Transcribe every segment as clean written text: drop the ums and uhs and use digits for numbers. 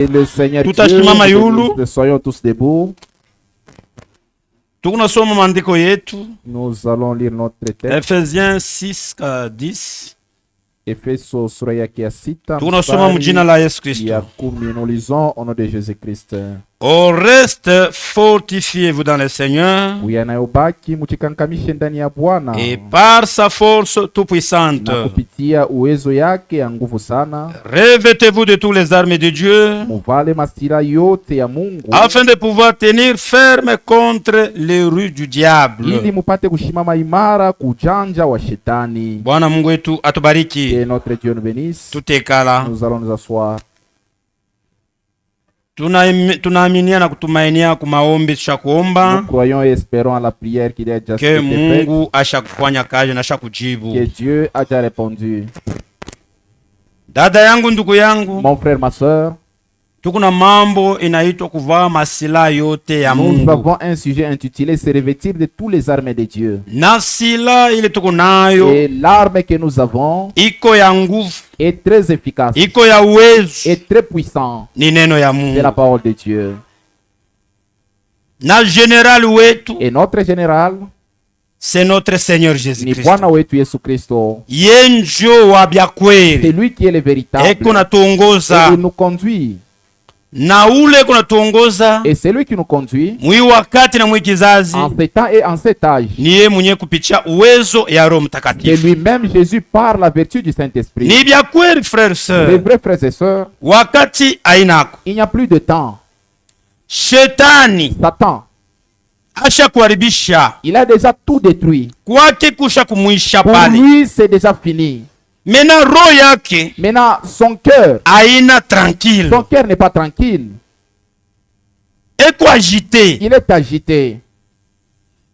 Et le Seigneur Dieu, Tutashimama yulu. nous soyons tous debout. Tunasoma maandiko yetu. Nous allons lire notre texte. Ephésiens 6:10. Efeso sura yake ya 6. Tunasoma mjina la Yesu Kristo. Ya 10, nous lisons au nom de Jésus-Christ. Au reste, fortifiez-vous dans le Seigneur Yanayobaki mchikankamishe ndani ya Bwana et par sa force tout-puissante. na kupitia uwezo yake ya nguvu sana. Revêtez-vous de tous les armes de Dieu Muvale masira yote ya Mungu afin de pouvoir tenir ferme contre les rues du diable. ili mupate kushimama imara kujanja wa shetani. Bwana Mungu wetu atubariki. Que notre Dieu nous bénisse. Tutekala. Nous allons nous asseoir. Tunaaminia na kutumainia kumaombi tushakuomba. Nous croyons et espérons à la prière qu'il a déjà Que été Mungu ashakufanya kazi na ashakujibu. faite. Que Dieu a déjà répondu. Dada yangu, ndugu yangu, Mon frère, ma soeur, tukuna mambo inaitwa kuvaa masila yote ya nous Mungu. avons un sujet intitulé se revêtir de tous les armes de Dieu. Na sila ile tuko nayo Et l'arme que nous avons iko ya nguvu, est très efficace iko ya uwezo, et très puissant. ni neno ya C'est la Mungu. parole de Dieu. Na general wetu Et notre général c'est notre Seigneur ni Jésus-Christ. Bwana wetu Yesu Kristo. Yenjo wa C'est byakweli lui qui est le véritable. eko Et natuongoza il nous conduit. na ule eko natuongoza Et c'est lui qui nous conduit mwi wakati na mwi kizazi en ce temps et en cet âge. niye mwenye kupitia uwezo ya Roho De Mtakatifu. lui-même, Jésus, par la vertu du Saint-Esprit. Ni byakweli frères Les sœurs, vrais frères et sœurs, wakati ainako il n'y a plus de temps. shetani Satan, asha kuharibisha il a déjà tout détruit. kwake kusha kumwisha Pour pale. lui, c'est déjà fini. Mena roho yake Maintenant, son cœur tranquille, n'est pas tranquille. eko agité. Il est agité.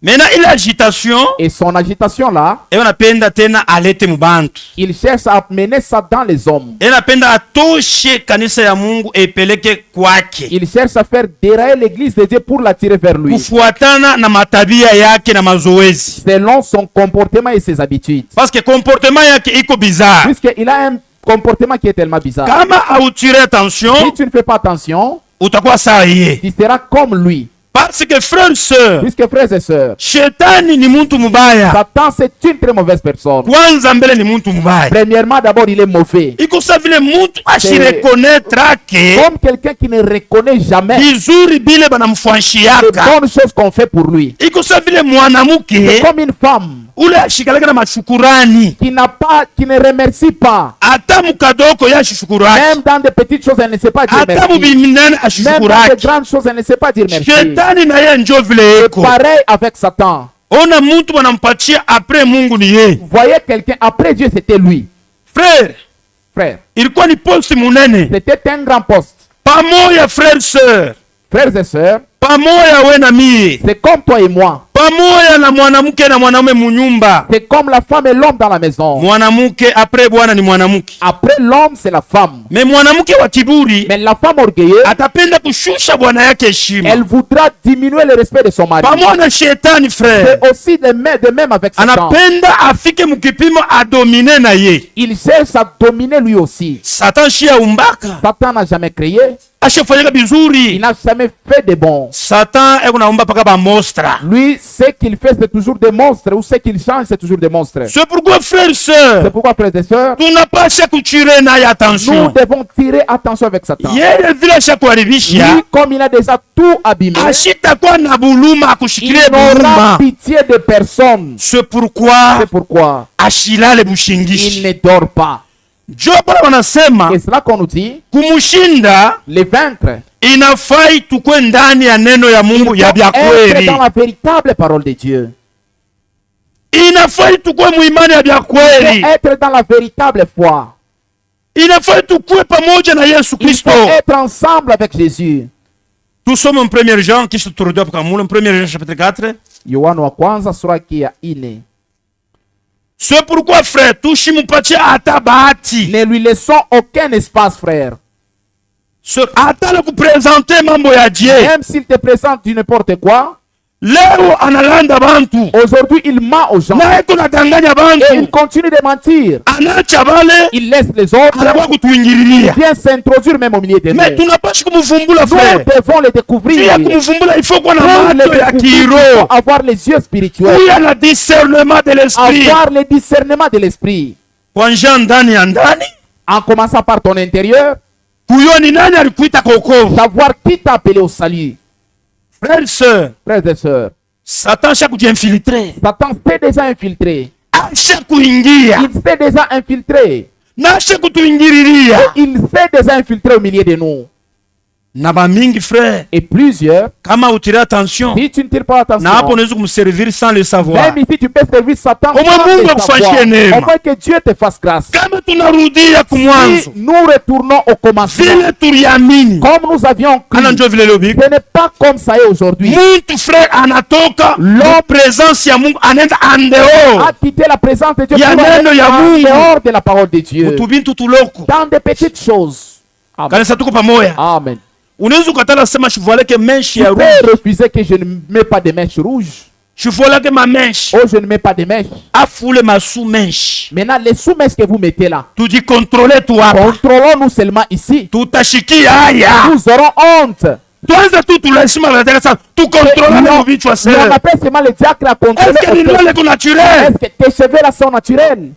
Mena ile agitation Et son agitation là, napenda tena alete mubantu, il cherche à mener ça dans les hommes. napenda atoshe kanisa ya Mungu epeleke kwake Il cherche à faire dérailler l'église de Dieu pour l'attirer vers lui. kufuatana na matabia yake na mazoezi, Selon son comportement et ses habitudes. parce que comportement yake iko bizarre. Puisqu'il a un comportement qui est tellement bizarre. Kama autire attention Si tu ne fais pas attention, utakuwa sawa yeye, tu seras comme lui. parce que frère sœur, Puisque frères et sœurs, shetani ni muntu mubaya. Satan c'est une très mauvaise personne. Kwanza mbele ni muntu mubaya, Premièrement, d'abord, il est mauvais. iko sa vile muntu ashirekonetre ake Comme quelqu'un qui ne reconnaît jamais vizuri bile les banamfuanshiaka. bonnes choses qu'on fait pour lui. Iko sa vile C'est mwanamuke comme une femme ule ashikalaka na mashukurani, qui qui ne remercie pas. ata mukadoko ya shukurani, Même dans des petites choses, elle ne sait pas dire ata merci. mubiminene Même dans des ashukuraki. grandes choses, elle ne sait pas dire merci. Shetani na ye njo vile eko. Pareil avec Satan. Ona muntu banampatia apres Mungu ni ye. Vous voyez quelqu'un, après Dieu, c'était lui. Frère, Frère, ilikuwa ni posti munene. c'était un grand poste. Pamoja frère sœur, Frères et sœurs, pamoja we na mie, c'est comme toi et moi. pamoja na mwanamke na mwanaume munyumba. C'est comme la femme et l'homme dans la maison. Mwanamke apres bwana ni mwanamke, Après l'homme, c'est la femme. me mwanamke wa kiburi Mais la femme orgueilleuse, atapenda kushusha bwana yake heshima. elle voudra diminuer le respect de son mari. Pamoja na shetani frère, C'est aussi de même avec Satan. anapenda afike mukipimo adomine na ye. Il cherche à dominer lui aussi. Satan shia umbaka Satan n'a jamais créé. ashafanyaka Il bizuri. n'a jamais fait de bon. Satan eko naumba paka ba monstra. Lui, ce qu'il fait, c'est toujours des monstres. Ou ce qu'il change, c'est toujours des monstres. C'est pourquoi frère C'est sœur, pourquoi, frères et sœurs, tunapasha kuchire naye nous attention. devons tirer attention avec Satan. Yeye vile ashakuharibisha, Lui, comme il a déjà tout abîmé, ashitakuwa na buluma il akushikilie n'aura buluma. pitié de personne. C'est pourquoi C'est pourquoi ashilale il bushingishi. ne dort pas. Jo pala wanasema Et c'est là qu'on nous dit, kumushinda les vaincre, inafai tukwe ndani ya neno ya Mungu ya bya être kweli. dans la véritable parole de Dieu. Inafai tukwe muimani ya bya kweli. Être dans la véritable foi. Inafai tukwe pamoja na Yesu Il Kristo. faut être ensemble avec Jésus. Tusome en 1 Jean kisha turudia kwa mule 1 Jean chapitre 4. Yohana wa kwanza sura yake ya 4. C'est pourquoi frère tushimupatia hata bahati. Ne lui laissons aucun espace, frère. Hata la kupresente mambo ya Dieu. Même s'il te présente du n'importe quoi, leo analanda bantu Aujourd'hui, il ment aux gens. na eko nadanganya Et il bantu continue de mentir. anacha bale Il laisse les autres. anakuwa Il kutuingililia. vient s'introduire même au milieu de nous. Mais tunapashi kumuvumbula Nous frère. devons les Juu découvrir. ya kumuvumbula ifo kuwa na Pour les macho ya découvrir, il faut kiroho. avoir les yeux spirituels. Kuya na discernement de l'esprit. Avoir le discernement de l'esprit. Kuanzia ndani ya ndani. En commençant par ton intérieur. Kujua ni nani alikuita kwa wokovu. Savoir qui t'a appelé au salut. Frères et sœurs, Frères et sœurs. Satan sha kujiinfiltre. Satan s'est déjà infiltré. Asha kuingia. Il s'est déjà infiltré. Na asha kutuingililia. Il s'est déjà infiltré au milieu de nous. Na bamingi frère, Et plusieurs, kama utire attention, si tu ne tires pas attention, na hapo unaweza kumservir sans le savoir. même ici tu peux servir Satan Au moins sans Mungu le akufanyie savoir. neema. Au moins que Dieu te fasse grâce. Kama tunarudia Si kumwanzo, nous retournons au commencement, vile tuliamini, comme nous avions cru, ana njo vile leo biko. ce n'est pas comme ça est aujourd'hui. Muntu frère anatoka L'homme présence ya Mungu anaenda andeo. A quitté la présence de Dieu Ya pour neno aller ya en Mungu. dehors de la parole de Dieu. Utubintu tuloko. Dans des petites choses. Amen. Kanisa tuko pamoja. Amen. Unaweza ukatala sema shivualeke menshi Tu ya peux rouge. refuser que je ne mets pas de mèches rouges. Shivualeke ma menshi. Oh, je ne mets pas de mèches. Afule masu menshi. Maintenant, les sous-mèches que vous mettez là, Tujikontrole tu hapa. contrôlons-nous seulement ici. Tutashikia haya. Nous aurons honte. Tuanze tu tulaheshima la sasa. Tukontrolane mu vichwa On sasa. appelle seulement le diacre à contrôler. Est-ce que ni nywele ko naturel? Est-ce que tes cheveux là sont naturels?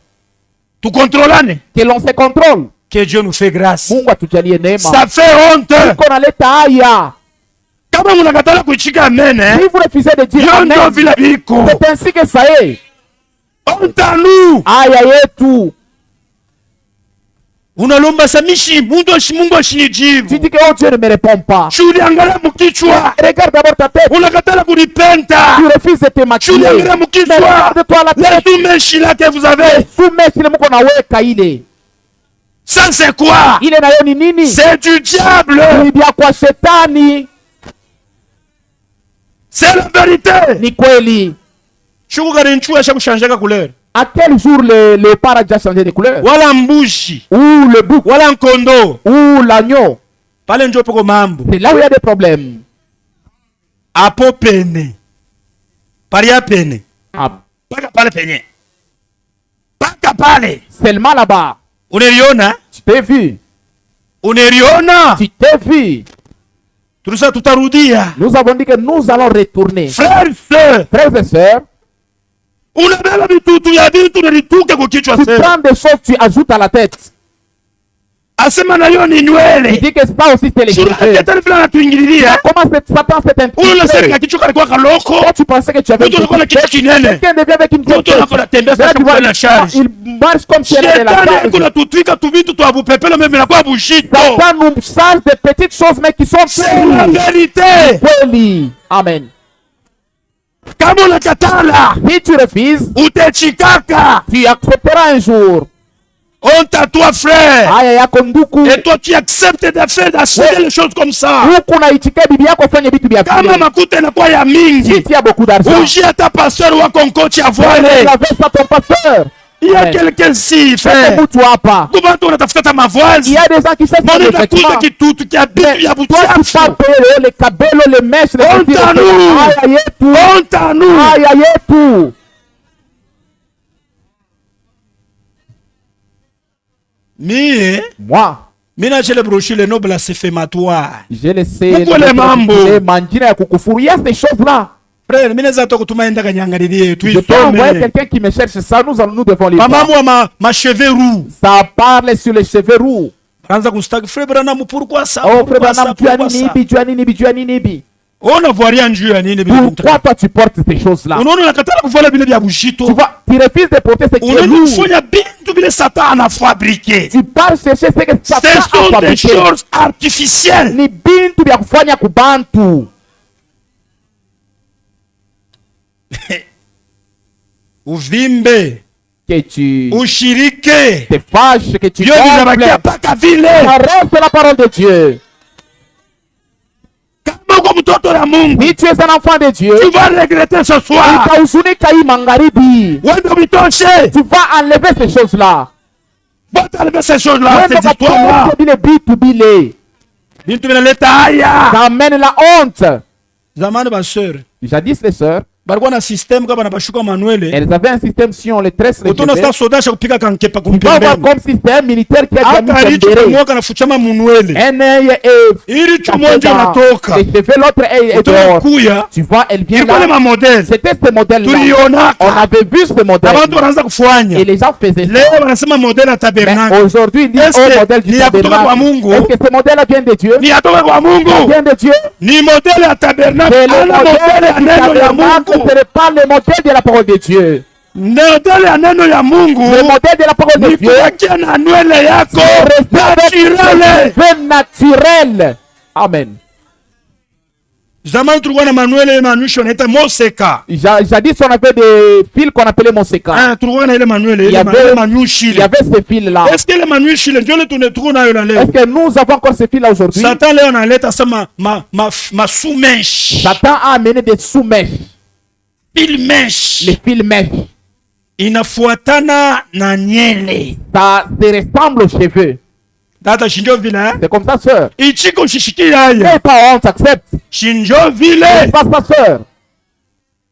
Tukontrolane. Que l'on se contrôle. Que Dieu nous fait grâce. Mungu atujalie neema. Ça fait honte. Tuko naleta haya. Kama mnakatala kuichika amen, Si vous refusez de dire Yo ndio amen, vile biko. c'est ainsi que ça est. Honte à nous. Haya yetu. Unalomba samishi Mungu ashinijibu. Tu dis que oh, Dieu ne me répond pas. Shuliangalia mkichwa. Regarde d'abord ta tête. Unakatala kunipenta. Tu refuses de te maquiller. Shuliangalia Mais mkichwa. regarde-toi la tête. Les tumeshi là que vous avez. Soumet ile mko naweka ile. Ça c'est quoi? Ile nayo ni nini? C'est du diable. Ni vya kwa shetani. C'est la vérité. Ni kweli. Shuku gari nchua sha kushanjaka couleur. À quel jour le léopard a déjà changé de couleur? Wala mbushi. Ou le bouc? Wala nkondo. Ou l'agneau? Pale njo poko mambo. C'est là où il y a des problèmes. Apo pene. Paria pene. Ah, Paka pale penye. Paka pale. seulement là-bas. Uneliona? Tu t'es vu. Uneliona? Tu t'es vu. Turusa tutarudia. Nous avons dit que nous allons retourner. Frères, sœurs. Frères et sœurs, Unabeba vitutu ya vitu na lituke kwa kichwa tu sasa. prends des choses, tu ajoutes à la tête. Asema na yo ni Il nywele. dit que ça aussi c'est les cheveux. Shetani fulani anatuingililia. Comment Satan s'est Huyo na infiltré? serika kichwa kalikuwa kaloko. Toi, tu pensais que tu avais Mtu anakuwa na kichwa kinene. quelqu'un devient avec une grosse Mtu anakuwa anatembea tête. Là, sasa tu vois, kwa la charge. il marche comme si elle était la Shetani charge. iko natutwika tu vitu tu abupepele mimi nakuwa bushito. Satan nous charge de petites choses mais qui sont C'est la très vérité. kweli. Amen. Kama unakatala, Si tu refuses, utechikaka. tu accepteras un jour. Honte à toi frère. Haya yako nduku. Et toi tu acceptes de faire d'acheter les choses comme ça. Huku naitikia bibi yako fanye vitu vya Kama vile. makuta inakuwa ya mingi. Si tu as beaucoup d'argent, Uji hata pasteur wako nkochi tu avoile. laver ça ton pasteur. Il y a Amen. quelqu'un si Sasa frère. mtu hapa. Kuba tu unatafuta ta mavazi. Il y a des gens qui cherchent Mbona des unakuza vêtements. kitutu kia bitu Mais ya toi, tu parles buchafu. de les cabello, les mèches, les Honte chaussures, à nous. Haya yetu. Honte à nous. Haya yetu. Mie Moi, mina chele brochule no blasphématoire. je le sais. Mungu le mambo. Manjina ya kukufuru. Il y a ces choses-là. Frère, mina za to kutuma enda kanyangalilie tu Je peux envoyer ifome. quelqu'un qui me cherche ça. Nous devons les Mama voir. moi ma cheveux roux. Ça parle sur les cheveux roux. Anza kustaki frère Branham pourquoi ça? Oh, frère Pourquoi ça? Branham, tu as Pourquoi ça? nini, tu as nini, tu as nini. On ne voit rien Dieu nini bila Pourquoi toi tu portes ces choses-là? unaona nakatala kuvala vile vya Tu bushito. vois, tu refuses de porter ce qui est Unaona lourd. kufanya bintu vile Satan a fabriqué. Tu pars chercher ce que Ce Satan a sont des fabriqué. choses artificielles. Ni bintu vya kufanya kubantu. Uvimbe, Que tu ushirike. te fâches, que tu Dieu nous a bakia gonfles. paka vile. Arrête la parole de Dieu. Kama uko mtoto la Mungu, Si tu es un enfant de Dieu, tu vas regretter ce soir. utahuzunika hii magharibi. Wende uitoshe. Tu vas enlever ces choses-là. Va t'enlever ces choses-là, Wende ces histoires-là. ukatoe bile bitu bile. Bintu vinaleta haya. Ça amène la honte. Zamani baseur. Jadis, les sœurs, Balikuwa na système kama na bashuka manuele. elles avaient un système, si on les tresse les Utona cheveux, sa soda cha kupika kankepa tu vas voir kumpembeni. comme si c'était un militaire qui a déjà Hata mis alicho un béret. kumwaka na fuchama manuele. Un œil est Ili caché chumonja dans natoka. les cheveux, l'autre œil est Utona dehors. kuya. Tu vois, elle vient Ilikuwa là. ni modèle. C'était ce modèle-là. Tulionaka. On avait vu ce modèle. Abantu wanaanza kufanya. Et les gens faisaient ça. Leo wanasema modèle ya Mais tabernacle. aujourd'hui, ils disent Est-ce que au modèle du ni ya kutoka kwa tabernacle. Mungu? Est-ce que ce modèle vient de Dieu? Ni yatoka kwa Mungu. Vient de Dieu? Ni modèle ya tabernacle. C'est le Ana modèle ya modèle du neno ya tabernacle, Mungu. ce n'est pas le modèle de la parole de Dieu. Modèle ya neno ya Mungu. Le modèle de la parole de Ni Dieu, kuwekea na nywele yako c'est rester avec naturele. les cheveux naturels. Amen. Zamani tulikuwa na manuele manuisho naita moseka. Jadis, on avait des fils qu'on appelait Monseka. Ah, tulikuwa na ile manuele Il y ile avait- manuishi Il y ile. avait ces fils-là. Est-ce que ile manuishi ile ndio ile tuko nayo la leo? Est-ce que nous avons encore ces fils-là aujourd'hui? Satan leo analeta sama ma sous-mèche. Satan a amené des sous-mèches, Pile mèche. les fils mèches. Inafuatana na nyele. Ça se ressemble aux cheveux. Data shinjo vile eh? C'est comme ça, sœur. Ichiko shishiki haya. N'ayez pas honte, accepte. Shinjo vile. C'est pas ça, sœur.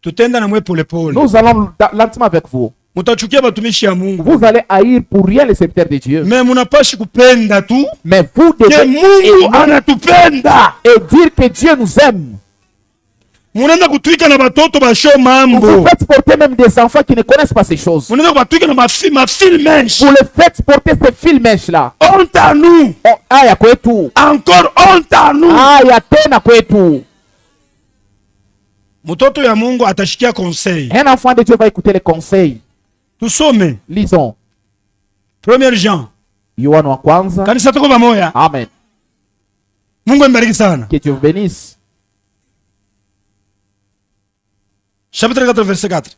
Tutenda na mwe pole pole. Nous allons lentement avec vous. Mutachukia batumishi ya Mungu. Vous allez haïr pour rien les serviteurs de Dieu. Mais munapashi kupenda tu. Mais vous Ke devez Mungu aimer anatupenda. et dire que Dieu nous aime. Munaenda kutwika na batoto basho Vous mambo. faites porter même des enfants qui ne connaissent pas ces choses. Munaenda kubatwika na mafil menshi. Vous les faites porter ces fils mèches-là. Honte à nous. Oh, aya kwetu. Encore honte à nous. Aya tena kwetu. Mtoto ya Mungu atashikia conseil. Un enfant de Dieu va écouter les conseils. Tusome. Lisons. 1 Jean. Yohana wa kwanza. Kanisa tuko pamoja. Amen. Mungu ambariki sana. Que Dieu vous bénisse. Chapitre 4 verset 4.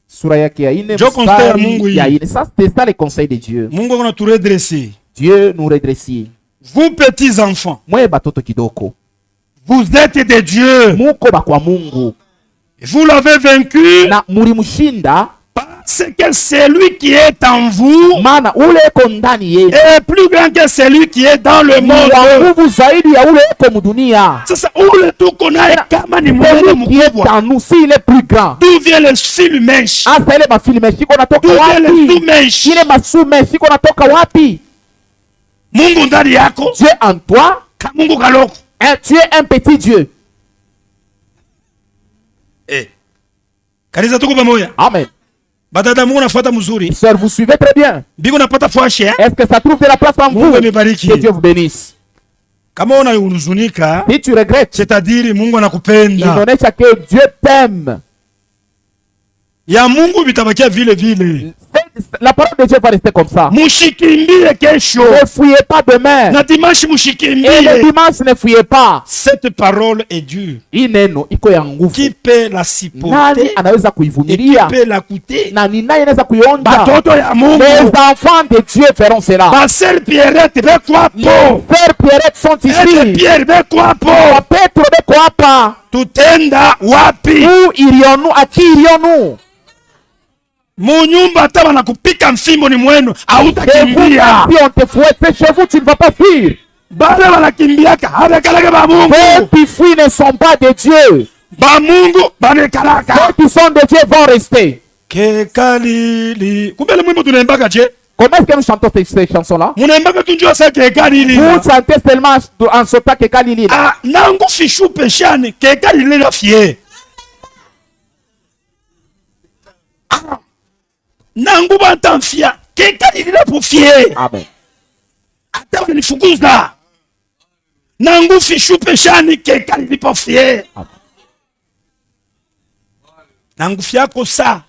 Sura yake ya ine, Jo conseil ya Mungu mstari ya hii. ine. Ça, c'est ça les conseils de Dieu. Mungu akona tu redresser. Dieu nous redressie. Vous petits enfants, Mwe batoto kidoko. vous êtes des dieux. Muko bakwa Mungu. Vous l'avez vaincu Na mulimshinda parce que celui qui est en vous maana ule eko ndani yenu. est plus grand que celui qui est dans le Ni wa monde. nguvu zaidi ya ule eko mudunia. Sasa ule tuko naye kama ni mwana Celui qui est mkubwa. en nous, s'il est plus grand. D'où vient le fil mèche? Asa ile mafilme shiko natoka D'où vient le wapi? sous-mèche? Ile masume shiko natoka wapi? Mungu ndani yako, Dieu en toi, ka Mungu kaloko. tu es un petit Dieu. Kanisa tuko pamoja. Amen. Badada Mungu nafuata mzuri. Sœur, vous suivez très bien. Biko napata fwashi eh? Est-ce que ça trouve de la place en vous? Mungu amebariki. Que Dieu vous bénisse. Kama unahuzunika, Si tu regrettes, c'est-à-dire Mungu il anakupenda. n'en que Dieu t'aime. Ya Mungu bitabakia vile vile. La parole de Dieu va rester comme ça. Mushikimbie kesho. Ne fouillez pas demain. Na dimanche Et le mushikimbie. dimanche, ne fouillez pas. Cette parole est dure. Hii neno iko ya nguvu. Qui peut la Nani supporter anaweza et qui kuivumilia? peut la coûter? Na ni nani anaweza kuionja? Batoto ya Mungu. Les enfants de Dieu feront cela. Basel Pierrette bekwa Les po. frères Pierrette sont Ete ici. Pierre bekwa po. Petro beko hapa. Tutenda wapi? Où irions-nous? À qui irions-nous? Munyumba hata wanakupika mfimbo ni mwenu, Chez vous, hautakimbia. si on te fouette, c'est chez vous, tu ne vas pas fuir. Bale wanakimbiaka habekalaka ba Ceux Mungu. qui fuient ne sont pas de Dieu. Ba Mungu banekalaka. Ceux qui sont de Dieu vont rester. Kekalili. Kumbe le mwimbo tunaimbaka je? Comment est-ce que nous chantons ces chansons-là? Munaimbaka tu njoo sa kekalili. Vous chantez seulement en sautant que Kalili. Ah, nangu fishu peshani kekalili la fie. Ah. Nangu bantamfia kekalili la pufie. Amen. Hata wanifukuza. Nangu fishu peshani kekalili pofie. Amen. Nangu fiako sa.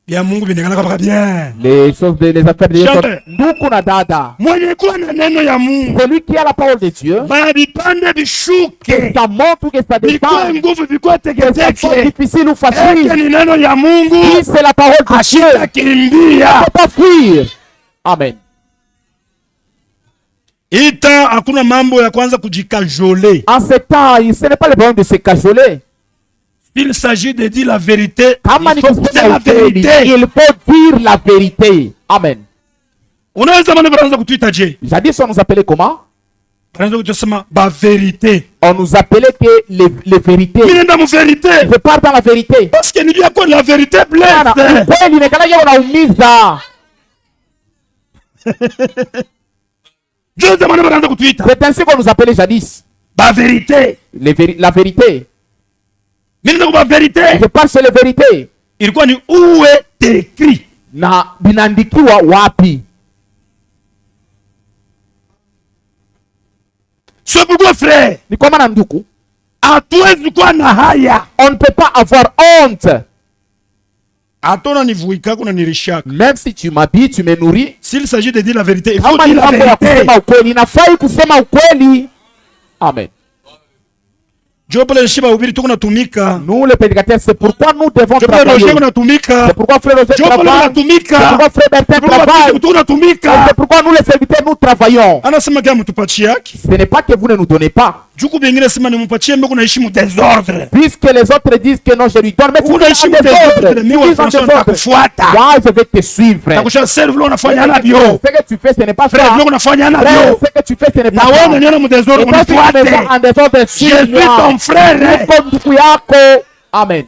Bia Mungu binekana kama bien. Les choses, les affaires de Dieu Chante. sont... Nduku na dada. Mwenye kuwa na neno ya Mungu. Celui qui a la parole de Dieu, Bipande que bishuke. ça montre ou que ça Bikuwe descend, nguvu bikuwe que ça soit teketeke. difficile ou Eke facile. ni neno ya Mungu. Si c'est la parole de Dieu, Ashita il ne kimbia. faut pas fuir. Amen. Ita hakuna mambo ya kwanza kujikajole. En ce temps, ce n'est pas le problème de se cajoler. Il s'agit de dire la vérité. Kama Il ni faut kusema dire la ukweli, vérité. il faut dire la vérité. Amen. Unaweza maneno kwanza kutuita je? Jadis, on nous appelait comment? vérité. On nous appelait que les vérités. Je pars dans la vérité. Parce que il y a quoi la vérité blesse. Ukweli nekalaje unaumiza. C'est ainsi qu'on nous appelait jadis. Vérité. La vérité. Je parle sur la vérité. Ilikuwa ni où est écrit. Na binaandikiwa wapi? C'est pourquoi frère, Ni kwa maana ndugu, hatuwezi kuwa na haya. on ne peut pas avoir honte. Atona nivuika kuna nirishaka. Même si tu m'habilles, tu me nourris. S'il s'agit de dire la vérité, il faut Kama dire ni la mambo ya vérité. kusema ukweli, inafai kusema ukweli. Amen. Jopo le shiba ubiri tuko natumika. Nous les prédicateurs, c'est pourquoi nous devons Jopo le travailler. roger natumika. C'est pourquoi frère Roger Jopo le travaille. natumika. C'est pourquoi frère Bertin travaille. Tuko natumika. C'est pourquoi nous les serviteurs, nous travaillons. Anasema kama mtupatie yake. Ce n'est pas que vous ne nous donnez pas. Juku bengine sema ni mpatie mbona naishi mu désordre. Puisque les autres disent que non, je lui donne. Mais tu Unaishi mu désordre. Mimi wa François takufuata. Moi, je vais te suivre. Takusha serve lo unafanya navyo. Ce que tu fais, ce n'est pas ça. Frère, lo unafanya Frère, navyo. ce que tu fais, ce n'est Na pas ça. wewe unaona mu désordre Et toi, tu es unifuate. en désordre, Je suis suis-moi. ton frère. Niko ndugu yako. Amen.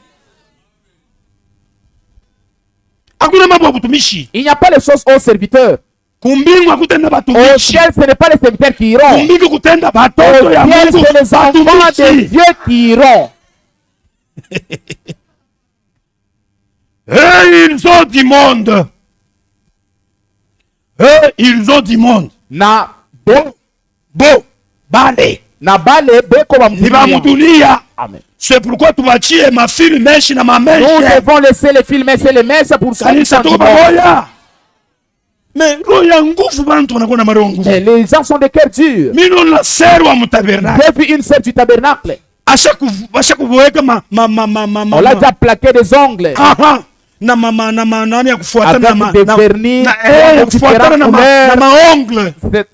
Hakuna mambo ya kutumishi. Il n'y a pas les choses aux serviteurs. Kumbingwa kutenda Au batumishi. ciel, ce n'est pas les serviteurs qui iront. Kumbingi kutenda Au batoto ya ciel, Mungu. c'est les enfants de Batumishi. Dieu qui iront. Et ils ont du monde. Et ils ont du monde. Na Bale. na bale beko ba Ni mdunia. bamudunia. Amen. C'est pourquoi tubachie mafili menshi na Nous mameshe. devons laisser les films et les messes pour ça. Kanisa tuko pamoja. Mais roho ya nguvu bantu wanakuwa na maroho nguvu. Mais les gens sont des cœurs durs. Mimi na seru wa mutabernacle. J'ai vu une sœur du tabernacle. Asha kuweka On l'a déjà plaqué des ongles. Aha. Na nani ya kufuatana Avec des vernis, kufuatana na différentes maongle. C'est-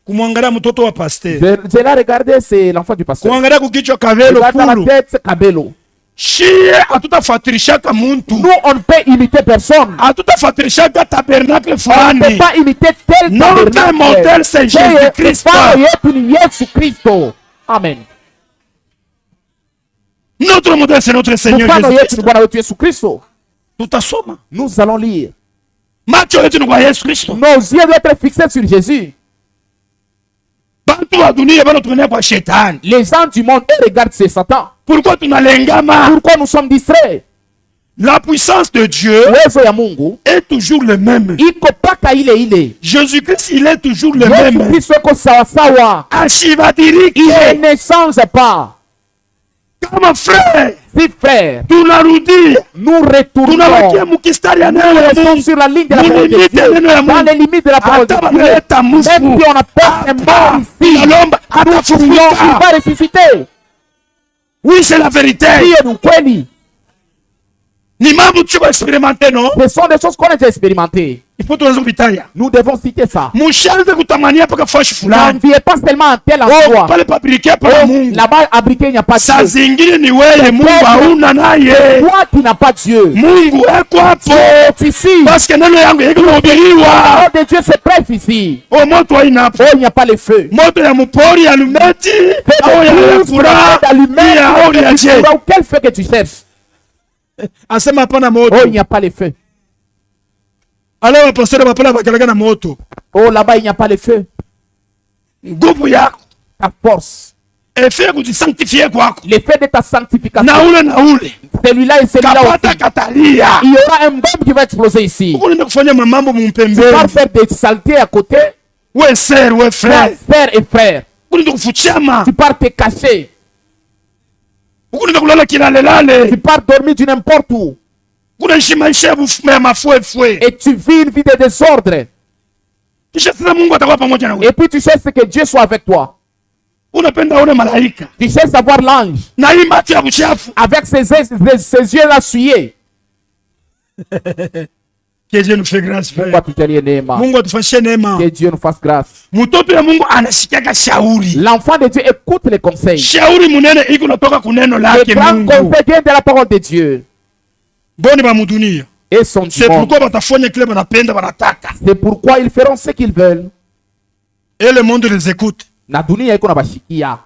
Kumwangalia mtoto wa pasteur. Je l'ai regardé, c'est l'enfant du pasteur. Kuangalia kukichwa Kabelo Regarde dans la pulu. tête, Kabelo. Shie hatutafatirishaka muntu. Nous, on ne peut imiter personne. Hatutafatirishaka tabernacle On ne peut fulani. pas imiter tel Notre tabernacle. modèle, c'est Jésus-Christ. Mfano yetu ni Yesu Kristo. Amen. Notre modèle, c'est notre Seigneur Mfano yetu ni Jésus-Christ. Bwana wetu Yesu Kristo. Tutasoma. Nous allons lire. Macho yetu ni kwa Yesu Kristo. Nos yeux doivent être fixés sur Jésus. Bantu wa dunia banatuonea kwa shetani. Les gens du monde, eux, regardent c'est Satan. Pourquoi tunalengama? Pourquoi nous sommes distraits? La puissance de Dieu Uwezo ya Mungu est toujours le même. iko paka ile ile. Jésus-Christ, il est toujours le Yesu même. Kristo iko sawasawa. Ashibadirike. Il ne change pas. Kama frère, Si frère, tunarudi. nous retournons. Tunabakia mukistari ya neno Nous ya restons Mungu. sur la ligne de la Nous parole de limite Dieu. neno ya Dans Mungu. les limites de la parole de Hata Dieu. wanaleta Même si mufu. on a peur d'un mort ici, Tunalomba nous prions, il atafufuka. va ressusciter. Oui, c'est la vérité. Dieu nous kweli. Ni mambo tuko experimente no? Ce sont des choses qu'on a déjà expérimentées. Il faut tuanze kubitaya. Nous devons citer ça. Mushanze kutamania paka fashi fulani. N'enviez pas seulement un tel Oh, endroit. pale pabrikia pale Oh, Mungu. là-bas, abrité, il n'y a pas de Saa Dieu. zingine ni wewe Mungu hauna naye. Toi qui n'as pas Dieu, Mungu eko hapo. c'est ici. Parce que neno yangu yeko La kuhubiriwa. parole de Dieu se presse ici. O moto haina hapo. Oh, il n'y a pas le feu. Moto ya mpori ya lumeti au ya furaha ya au ya je. Ou quel feu que tu cherches? Asema hapana moto. Oh, il n'y a pas le feu. Alors pasteur bapala bakalaga na moto. Oh, là-bas, il n'y a pas le feu. Nguvu yako. Ta force. Efe kujisanctifier kwako. Le feu de ta sanctification. Na ule. Celui-là et celui-là Kapata aussi. katalia. Il y aura un bombe qui va exploser ici. Uko nenda kufanya mamambo Tu vas mumpembeni. faire des saletés à côté. We sir, we frère. Frère et frère. Uko nenda kufuchama. Tu pars te cacher. Uko nenda kulala kilalelale. Tu pars dormir du n'importe où. Unaishi maisha ya ya mafwefwe. Et tu vis une vie de désordre. Kisha sasa Mungu atakuwa pamoja na wewe. Et puis tu cherches que Dieu soit avec toi. Unapenda une malaika. Tu cherches à voir l'ange. Na hii macho ya buchafu. Avec ses yeux là souillés. Que Dieu nous fait grâce Mungu frère. atujalie neema. Mungu atufanyie neema. Que Dieu nous fasse grâce. Mtoto ya Mungu anashikaga shauri. L'enfant de Dieu écoute les conseils. Shauri munene iko natoka kuneno Le lake grand Mungu. conseil vient de la parole de Dieu. Boni ba mudunia. Et son C'est monde. pourquoi batafanya kile banapenda banataka. C'est pourquoi ils feront ce qu'ils veulent. Et le monde les écoute. Na dunia iko na bashikia.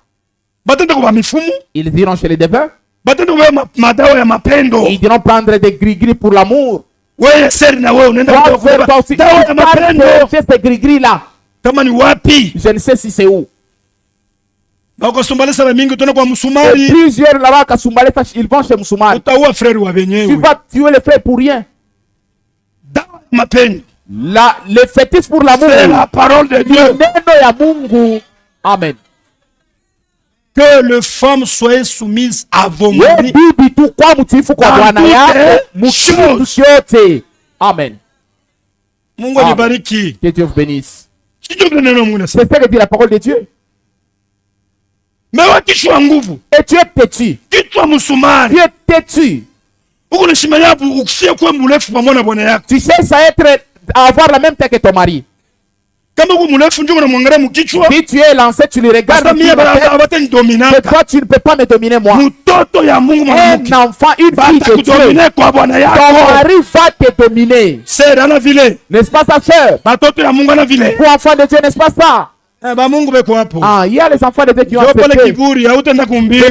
Batenda kwa mifumu. Ils iront chez les devins. Batenda kwa madawa ya mapendo. Ils iront prendre des gris-gris pour l'amour. Wewe seri na wewe unaenda kwa dawa ya mapendo. Fais ces gris-gris là. Kama ni wapi? Je ne sais si c'est où. Bako sumbalesa ba mingi tuna kwa msumari. Plusieurs là-bas kasumbalesa, ils vont chez Msumari. Utaua frère wa benyewe. Tu vas tuer les frères pour rien. Dawa ya mapendo. Le fétiche pour l'amour. C'est la parole de Dieu. Neno ya Mungu. Amen. Que les femmes soient soumises à vos maris. Bibi tu kwa mtiifu kwa bwana yako mkitu chote. Amen. Mungu anibariki. Que Dieu vous bénisse. C'est ce que dit la parole de Dieu. Mais wa kichwa nguvu. Et tu es têtu. Kichwa msumari. Tu es têtu. Tu cherches à avoir la même tête que ton mari. Si tu es lancé, tu le regardes. Et toi, tu ne peux pas me dominer, moi. Un enfant, une fille de Dieu. Ton mari va te dominer. N'est-ce pas ça, sœur? Pour enfant de Dieu, n'est-ce pas ça? Ah, il y a les enfants de Dieu qui ont accepté. Mais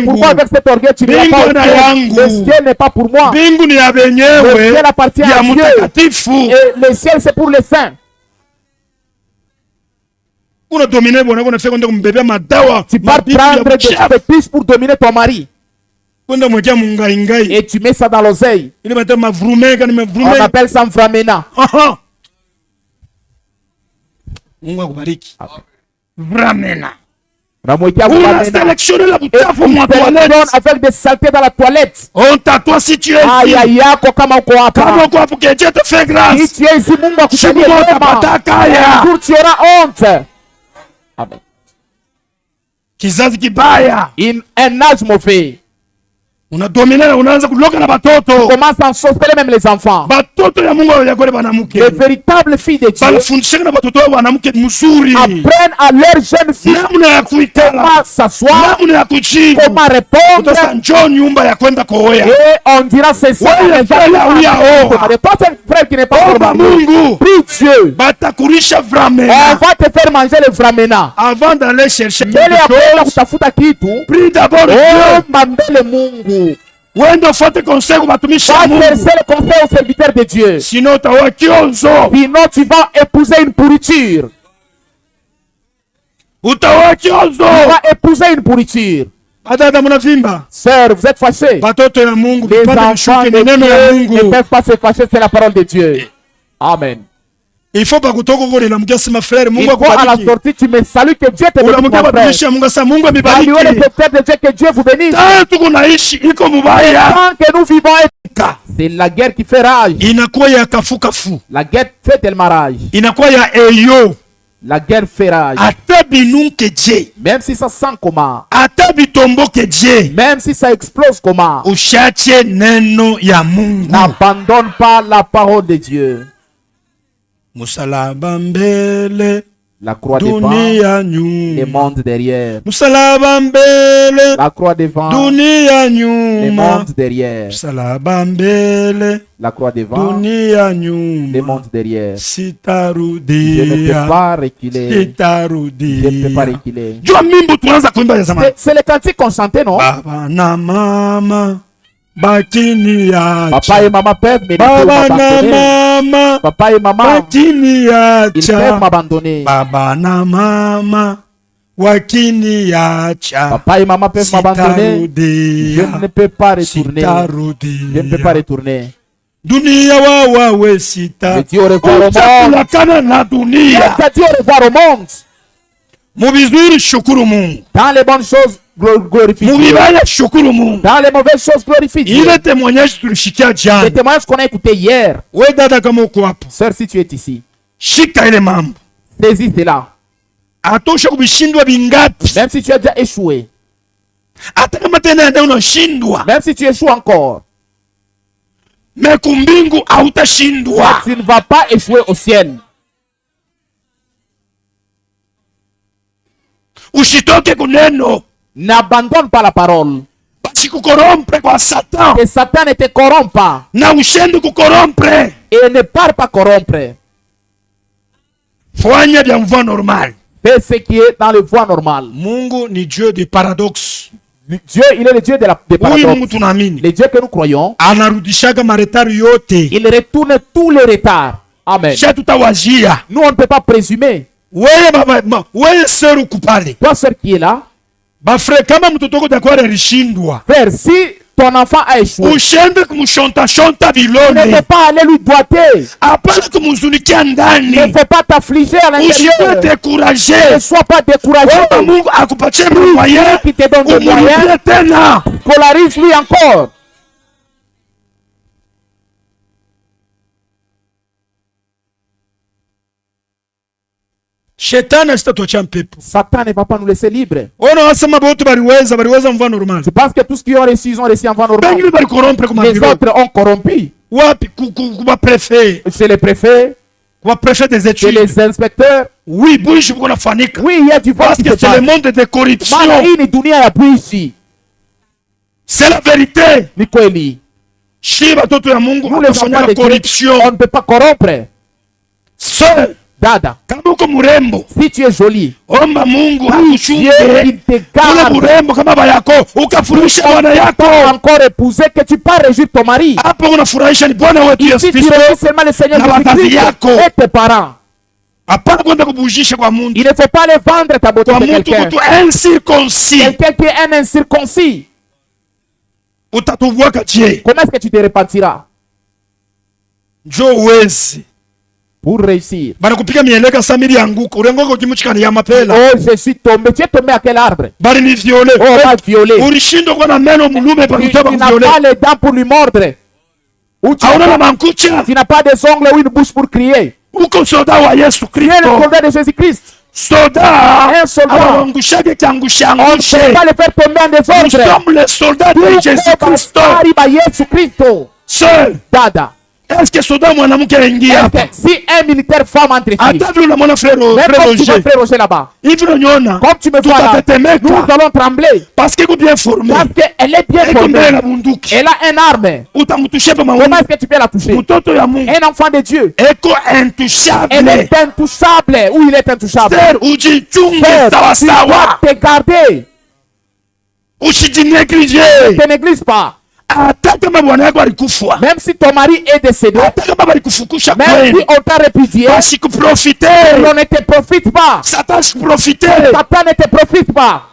pourquoi avec cet orgueil tu ne vas pas au ciel? Le ciel n'est pas pour moi. Le ciel appartient à Dieu. Et le ciel c'est pour les saints. Tu pars prendre des fétiches pour dominer ton mari. Et tu mets ça dans l'oseille. On appelle ça vramena. Vramena. On a sélectionné la bouteille avec des saletés dans la toilette. Honte à toi si tu es ici. Que Dieu te fait grâce. Si tu es ici, tu auras honte. Amen. Kizazi kibaya. Un âge mauvais. On a dominé, on a commence à sortir même les enfants. Les véritables filles de Dieu apprennent à leurs jeunes filles comment s'asseoir, comment répondre. Et on dira c'est ça. Toi, c'est le frère qui n'est pas pour Mungu. Prie Dieu. On va te faire manger le vramena. Avant d'aller chercher prie d'abord Dieu. Wendo fote conseil batumishi wa Mungu. C'est le conseil aux serviteurs de Dieu. Sinon utawa kionzo. Sinon tu vas épouser une pourriture. Utawa kionzo. Tu vas épouser une pourriture. Adada munavimba. Sœur, vous êtes fâchés. Batoto ya Mungu. Les enfants de Dieu ne peuvent pas se fâcher, c'est la parole de Dieu. Amen. Il faut pas que ma frère Mungu à la sortie tu me salues, que Dieu te bénisse, mon frère. Saluez le peuple de Dieu, que Dieu vous bénisse. Tant que nous vivons, c'est la guerre qui fait rage. La guerre fait tellement rage. La guerre fait rage. Même si ça sent comment. Même si ça explose comment. N'abandonne pas la parole de Dieu. Musalaba mbele, la croix devant, les mondes derrière. Musalaba mbele, la croix devant, dunia nyuma, les mondes derrière. Musalaba mbele, la croix devant, dunia nyuma, les mondes derrière. Sitarudia, je ne peux pas reculer. Sitarudia, je ne peux pas reculer. C'est le cantique qu'on chantait, non? Baba na mama. Bakiniacha. Papa et maman peuvent m'abandonner. Papa et maman ils peuvent m'abandonner. Baba na mama wakiniacha. Papa et maman peuvent m'abandonner. Je ne peux pas retourner. Je ne peux pas retourner. Dunia wawe sita. Je dis au revoir au monde. Je dis au revoir au monde. Mubizuri shukuru Mungu. Dans les bonnes choses, glorifie Dieu. Dans les mauvaises choses, glorifie Dieu. Le témoignage qu'on a écouté hier. Sœur, si tu es ici, saisis cela. Même si tu as déjà échoué. Même si tu échoues encore. Mais tu ne vas pas échouer au ciel. N'abandonne pas la parole. Que Satan ne te corrompe pas. Et ne part pas corrompre. Fais Fais ce qui est dans le voie normale. Mungu ni Dieu des paradoxes. Dieu, il est le Dieu des paradoxes. Le Dieu que nous croyons, il retourne tous les retards. Amen. Nous, on ne peut pas présumer. Toi, sœur qui est là, frère, si ton enfant a échoué, ne peux pas aller lui doiter. Ne fais pas t'affliger à l'intérieur. Ne sois pas découragé. Dieu qui te donne des moyens, polarise-lui encore. Satan ne va pas nous laisser libres. Tu penses que tout ce qu'ils ont reçu, ils ont reçu en voie normale. Les autres ont corrompu. C'est les préfets. C'est les inspecteurs. Oui, il y a du vote qui se passe. C'est le monde de corruption. C'est la vérité. Nous, les enfants de Dieu, on ne peut pas corrompre. Dada, si tu es joli, Dieu il te garde. Encore épouser que tu pas réjouir ton mari. Ici tu réjouis seulement le Seigneur Jésus-Christ et tes parents. Il ne faut pas les vendre ta beauté de quelqu'un. Quelqu'un qui est un incirconcis. Comment est-ce que tu te repentiras? Pour réussir. Oh, je suis tombé. Tu es tombé à quel arbre? Oh, on m'a violé. Tu n'as pas les dents pour lui mordre. Ou tu n'as pas des ongles ou une bouche pour crier. Tu es le soldat de Jésus-Christ. Un soldat. On ne peut pas le faire tomber en désordre. Nous sommes les soldats de Jésus-Christ. Dada. Est-ce que soldat mwanamke aingia? Si un militaire femme entre filles, même comme tu vois frère Roger là-bas, comme tu me vois là, nous allons trembler. Parce qu'elle est bien formée. Parce qu'elle est bien formée. Elle a un arme. Comment est-ce que tu peux la toucher? Un enfant de Dieu. Elle est intouchable. Ou il est intouchable. Frère, tu dois te garder. Ne te néglige pas. Même si ton mari est décédé, même si on t'a répudié, on ne te profite pas. Satan ne te profite pas.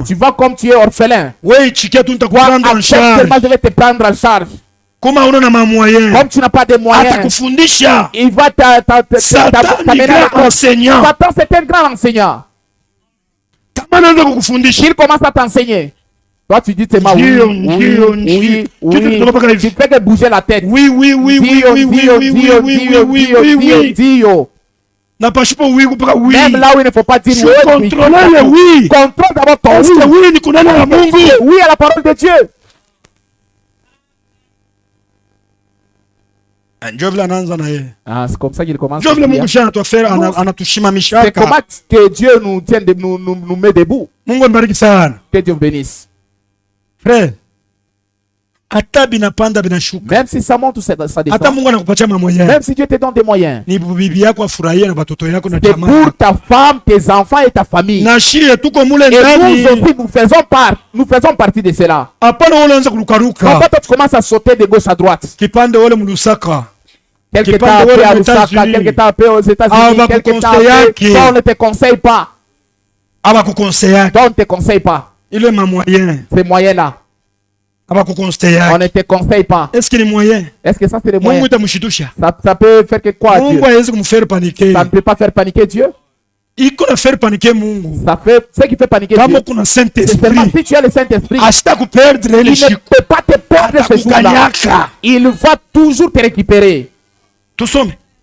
Tu vois comme tu es orphelin. Je vais te prendre en charge. Comme tu n'as pas de moyens, il va t'amener à l'école. Satan, c'est un grand enseignant. Il commence à t'enseigner. Toi, tu dis seulement oui. Tu fais que bouger la tête. Oui. Même là où il ne faut pas dire oui. Contrôle d'abord ton oui. Oui à la parole de Dieu. C'est comme ça qu'il commence. C'est comment que Dieu nous tient, nous met debout. Que Dieu bénisse. Frère, même si ça monte ou ça descend, même si Dieu te donne des moyens, c'est pour ta femme, tes enfants et ta famille. Et nous aussi, nous faisons partie de cela. Quand toi, tu commences à sauter de gauche à droite, quelque temps appelé à Lusaka, quelque temps appelé aux États-Unis, quelque temps appelé, on ne te conseille pas. On ne te conseille pas. Il est ma moyen. Ces moyens-là. On ne te conseille pas. Est-ce qu'il est moyen? Est-ce que ça c'est les moyens? Ça peut faire que quoi, Dieu? Ça ne peut pas faire paniquer Dieu. Ça fait ce qui fait paniquer Dieu. C'est seulement si tu as le Saint-Esprit. Il ne peut pas te perdre ce jour-là. Il va toujours te récupérer.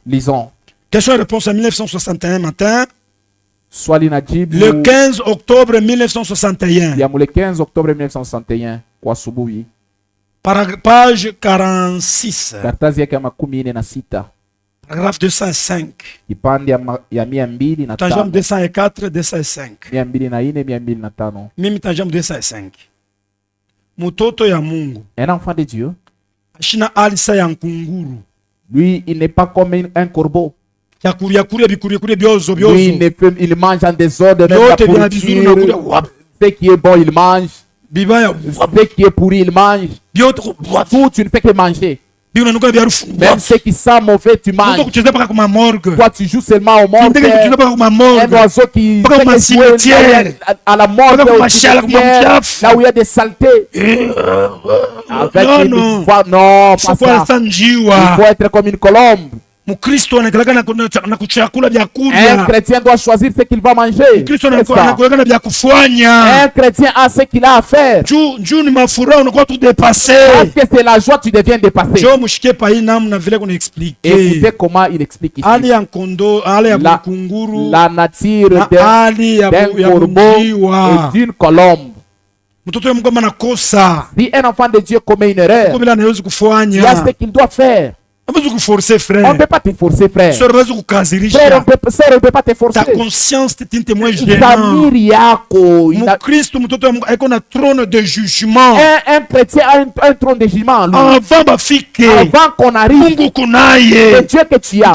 Lisons. Question et réponse en 1961 matin. Le 15 octobre 1961. Le 15 octobre 1961. Page 46. Paragraphe 205. Tajam 204, 205. Mimi tajam 205. Mutoto ya Mungu. Un enfant de Dieu. Ashina alisa ya nkunguru. Lui, il n'est pas comme un corbeau. il mange en désordre, même la pourriture. Ce qui est bon, il mange. Ce qui est pourri, il mange. Tout, tu ne fais que manger. Même ce qui sent mauvais, tu manges. Toi, tu joues seulement au monde. Un oiseau qui fait à la mort, là où il y a des saletés. Avec non, pas ça. Il faut être comme une colombe. Un chrétien doit choisir ce qu'il va manger. Un chrétien a ce qu'il a à faire. Parce que c'est la joie, tu deviens dépassé. Écoutez comment il explique ici. La nature d'un corbeau et d'une colombe. Si un enfant de Dieu commet une erreur, il y a ce qu'il doit faire. On ne peut pas te forcer, frère. Frère, on ne peut pas te forcer. Ta conscience est un témoin gênant. Un trône de jugement. Un chrétien a un trône de jugement. Avant qu'on arrive, le Dieu que tu as,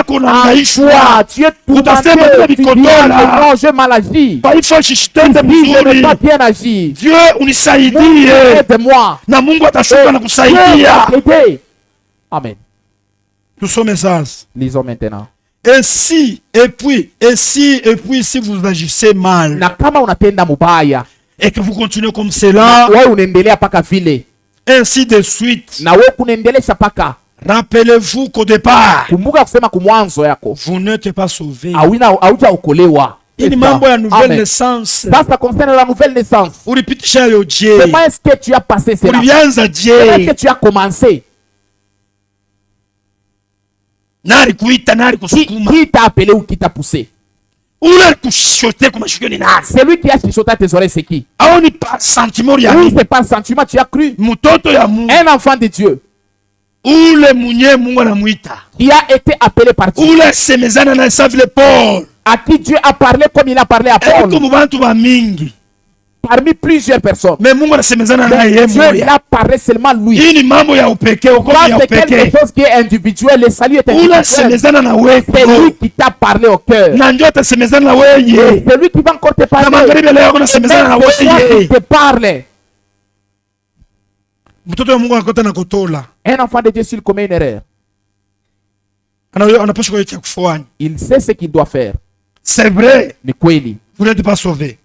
toi, tu es tourmenté, tu dis, non, j'ai mal agi. Je n'ai pas bien agi. Dieu, aide-moi. Amen. Tout ce message. Lisons maintenant. Et si vous agissez mal et que vous continuez comme cela, ainsi de suite, rappelez-vous qu'au départ, vous n'êtes pas sauvés. Une mambo ya nouvelle naissance. Ça concerne la nouvelle naissance. Comment est-ce que tu as passé cela? Comment est-ce que tu as commencé? Qui t'a appelé ou qui t'a poussé? Celui qui a chuchoté à tes oreilles, c'est qui? Oui, c'est pas le sentiment, tu as cru. Un enfant de Dieu qui a été appelé par Dieu, à qui Dieu a parlé comme il a parlé à Paul. Parmi plusieurs personnes. Mais Dieu n'a parlé seulement lui. C'est quelque chose qui est individuel. Le salut est individuel. C'est lui qui t'a parlé au cœur. C'est lui qui va encore te parler. Il te parle. Un enfant de Dieu, s'il commet une erreur, il sait ce qu'il doit faire. C'est vrai. Mais kweli, vous n'êtes pas sauvé.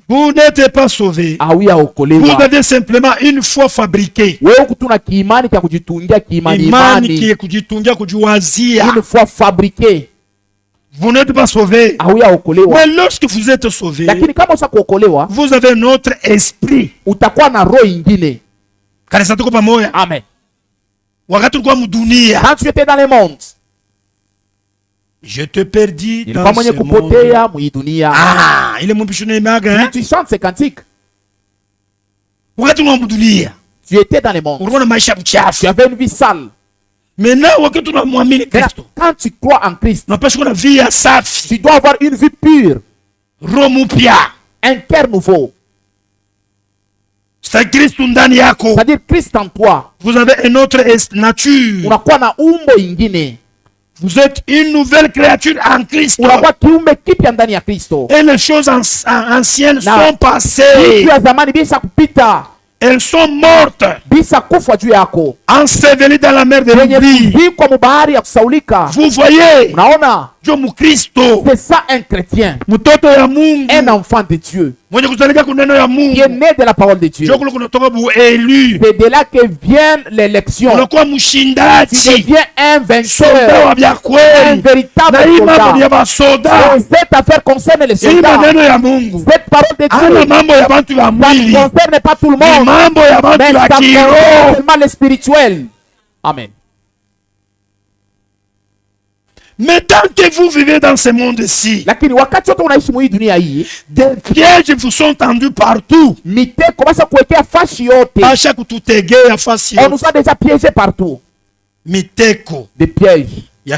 Vous n'êtes pas sauvé. Vous avez simplement une foi fabriquée. Une foi fabriquée. Vous n'êtes pas sauvé. Mais lorsque vous êtes sauvé, vous avez un autre esprit. Amen. Quand tu étais dans le monde, je te perdis dans ce monde. Ah, il est mon pichonné maga. Tu chantes ces cantiques. Tu étais dans le monde. Tu avais une vie sale. Maintenant, quand tu crois en Christ, tu dois avoir une vie pure. Un cœur nouveau. C'est-à-dire Christ en toi. Vous avez une autre nature. Vous êtes une nouvelle créature en Christ. Et les choses anciennes sont passées. Elles sont mortes. Ensevelies dans la mer de l'oubli. Vous voyez, c'est ça un chrétien. Un enfant de Dieu. Qui est né de la parole de Dieu. C'est de là que vient l'élection. Tu deviens un vainqueur, un véritable soldat. Cette affaire concerne les soldats. Cette parole de Dieu, ça ne concerne pas tout le monde, mais ça concerne seulement les spirituels. Amen. Mais tant que vous vivez dans ce monde-ci, des pièges vous sont tendus partout. On nous a déjà piégés partout. Des pièges. Des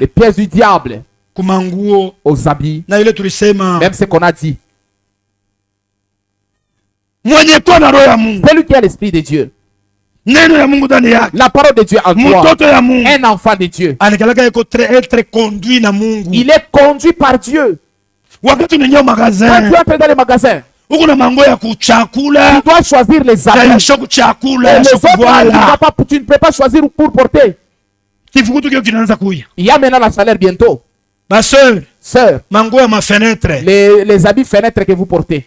pièges du diable. Aux habits. Même ce qu'on a dit. Celui qui a l'esprit de Dieu. La parole de Dieu en toi. Un enfant de Dieu. Il est conduit par Dieu. Quand tu entres dans les magasins, tu dois choisir les habits. Tu ne peux pas choisir pour porter. Il y a maintenant la chaleur bientôt. Ma soeur, les habits fenêtres que vous portez.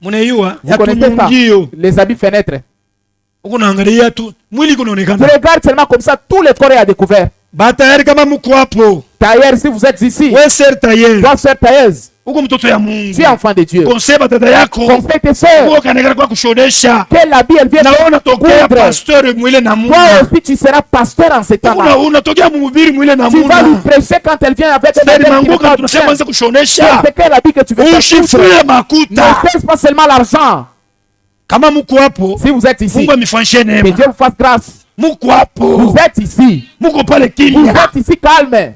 Vous connaissez ça? Les habits fenêtres. Tu regardes seulement comme ça, tout le corps est à découvert. Tailleur, si vous êtes ici, toi sœur tailleuse, tu es enfant de Dieu. Conseille tes soeurs. Quel habit elle vient coudre. Toi aussi tu seras pasteur en ce temps-là. Tu vas lui prêcher quand elle vient avec un habit qui c'est quel habit que tu veux. Ne cherche pas seulement l'argent. Si vous êtes ici, que Dieu vous fasse grâce. Vous êtes ici. Vous êtes ici calme. Elle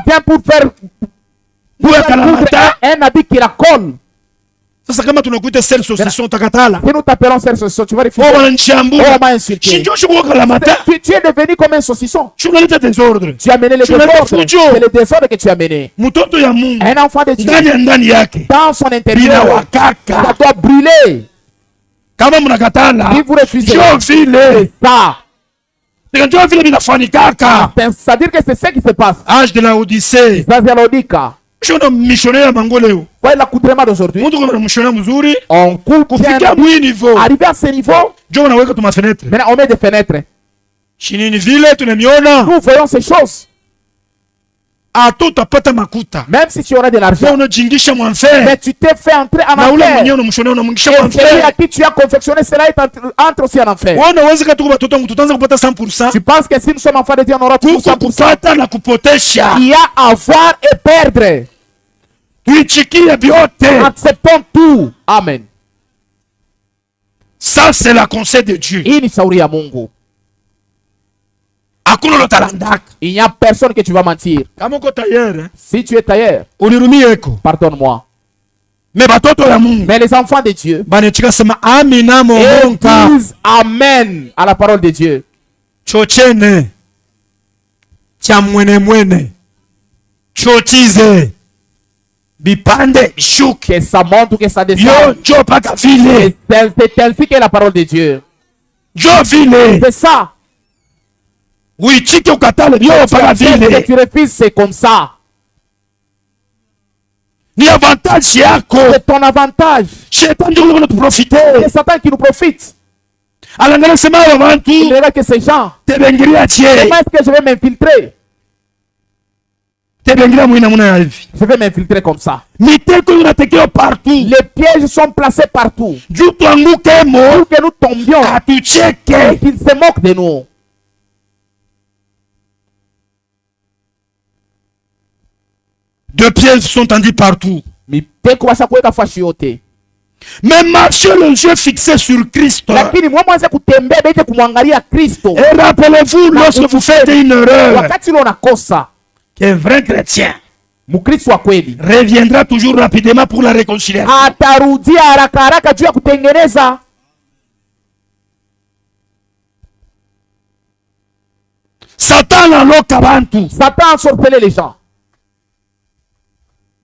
vient pour faire un habit qui la colle. Si nous t'appelons cette saucisson, tu vas refuser. On m'a insulté. Tu es devenu comme un saucisson. Tu as mené le désordre. C'est le désordre que tu as mené. Un enfant de Dieu, dans son intérieur, ça doit brûler. Si vous refusez, c'est ça. C'est-à-dire que c'est ce qui se passe. Âge de la Odyssée. Voyez l'accoutrement d'aujourd'hui. On coupe arrivé à ce niveau. Maintenant on met des fenêtres. Nous voyons ces choses. Même si tu aurais de l'argent, mais tu t'es fait entrer en enfer. Et celui à qui tu as confectionné cela entre aussi en enfer. Tu penses que si nous sommes enfants de Dieu, on aura tout 100%. Il y a avoir et perdre. Acceptons tout. Amen. Ça c'est la conseil de Dieu. Il n'y a personne que tu vas mentir. Si tu es tailleur, pardonne-moi. Mais les enfants de Dieu disent Amen à la parole de Dieu. Que ça monte ou que ça descende. C'est ainsi que la parole de Dieu. C'est ça. Oui, tu refuses, c'est comme ça. C'est ton avantage. C'est Satan qui nous profite. Il dira que ces gens, comment est-ce que je vais m'infiltrer? Je vais m'infiltrer comme ça. Les pièges sont placés partout. Pour que nous tombions. Qu'ils se moquent de nous. Deux pièges sont tendus partout. Mais marchez le yeux fixé sur Christ. Et rappelez-vous lorsque vous faites une erreur, qu'un vrai chrétien reviendra toujours rapidement pour la réconciliation. Satan a ensorcelé les gens.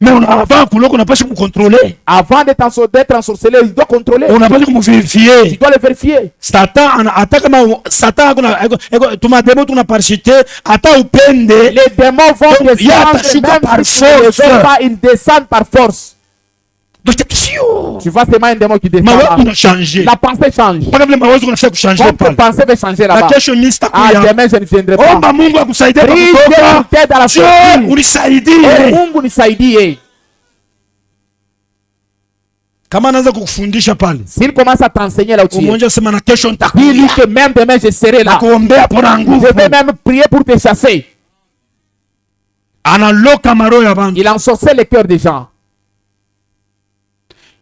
Mais avant n'a pas su contrôler. Avant d'être ensorcelé, il doit contrôler. On n'a pas su vérifier. Tu dois le vérifier. Satan les démons vont descendre même si tu ne les veux pas, ils descendent par force. Tu vois seulement un démon qui descend là. La pensée change. Votre pensée va changer là-bas. Demain je ne viendrai pas. Prie Dieu t'aide à la sortie. Mungu nisaidie. S'il commence à t'enseigner là où tu es, dis-lui que même demain je serai là. Je vais même prier pour te chasser. Il ensorcelle le cœur des gens.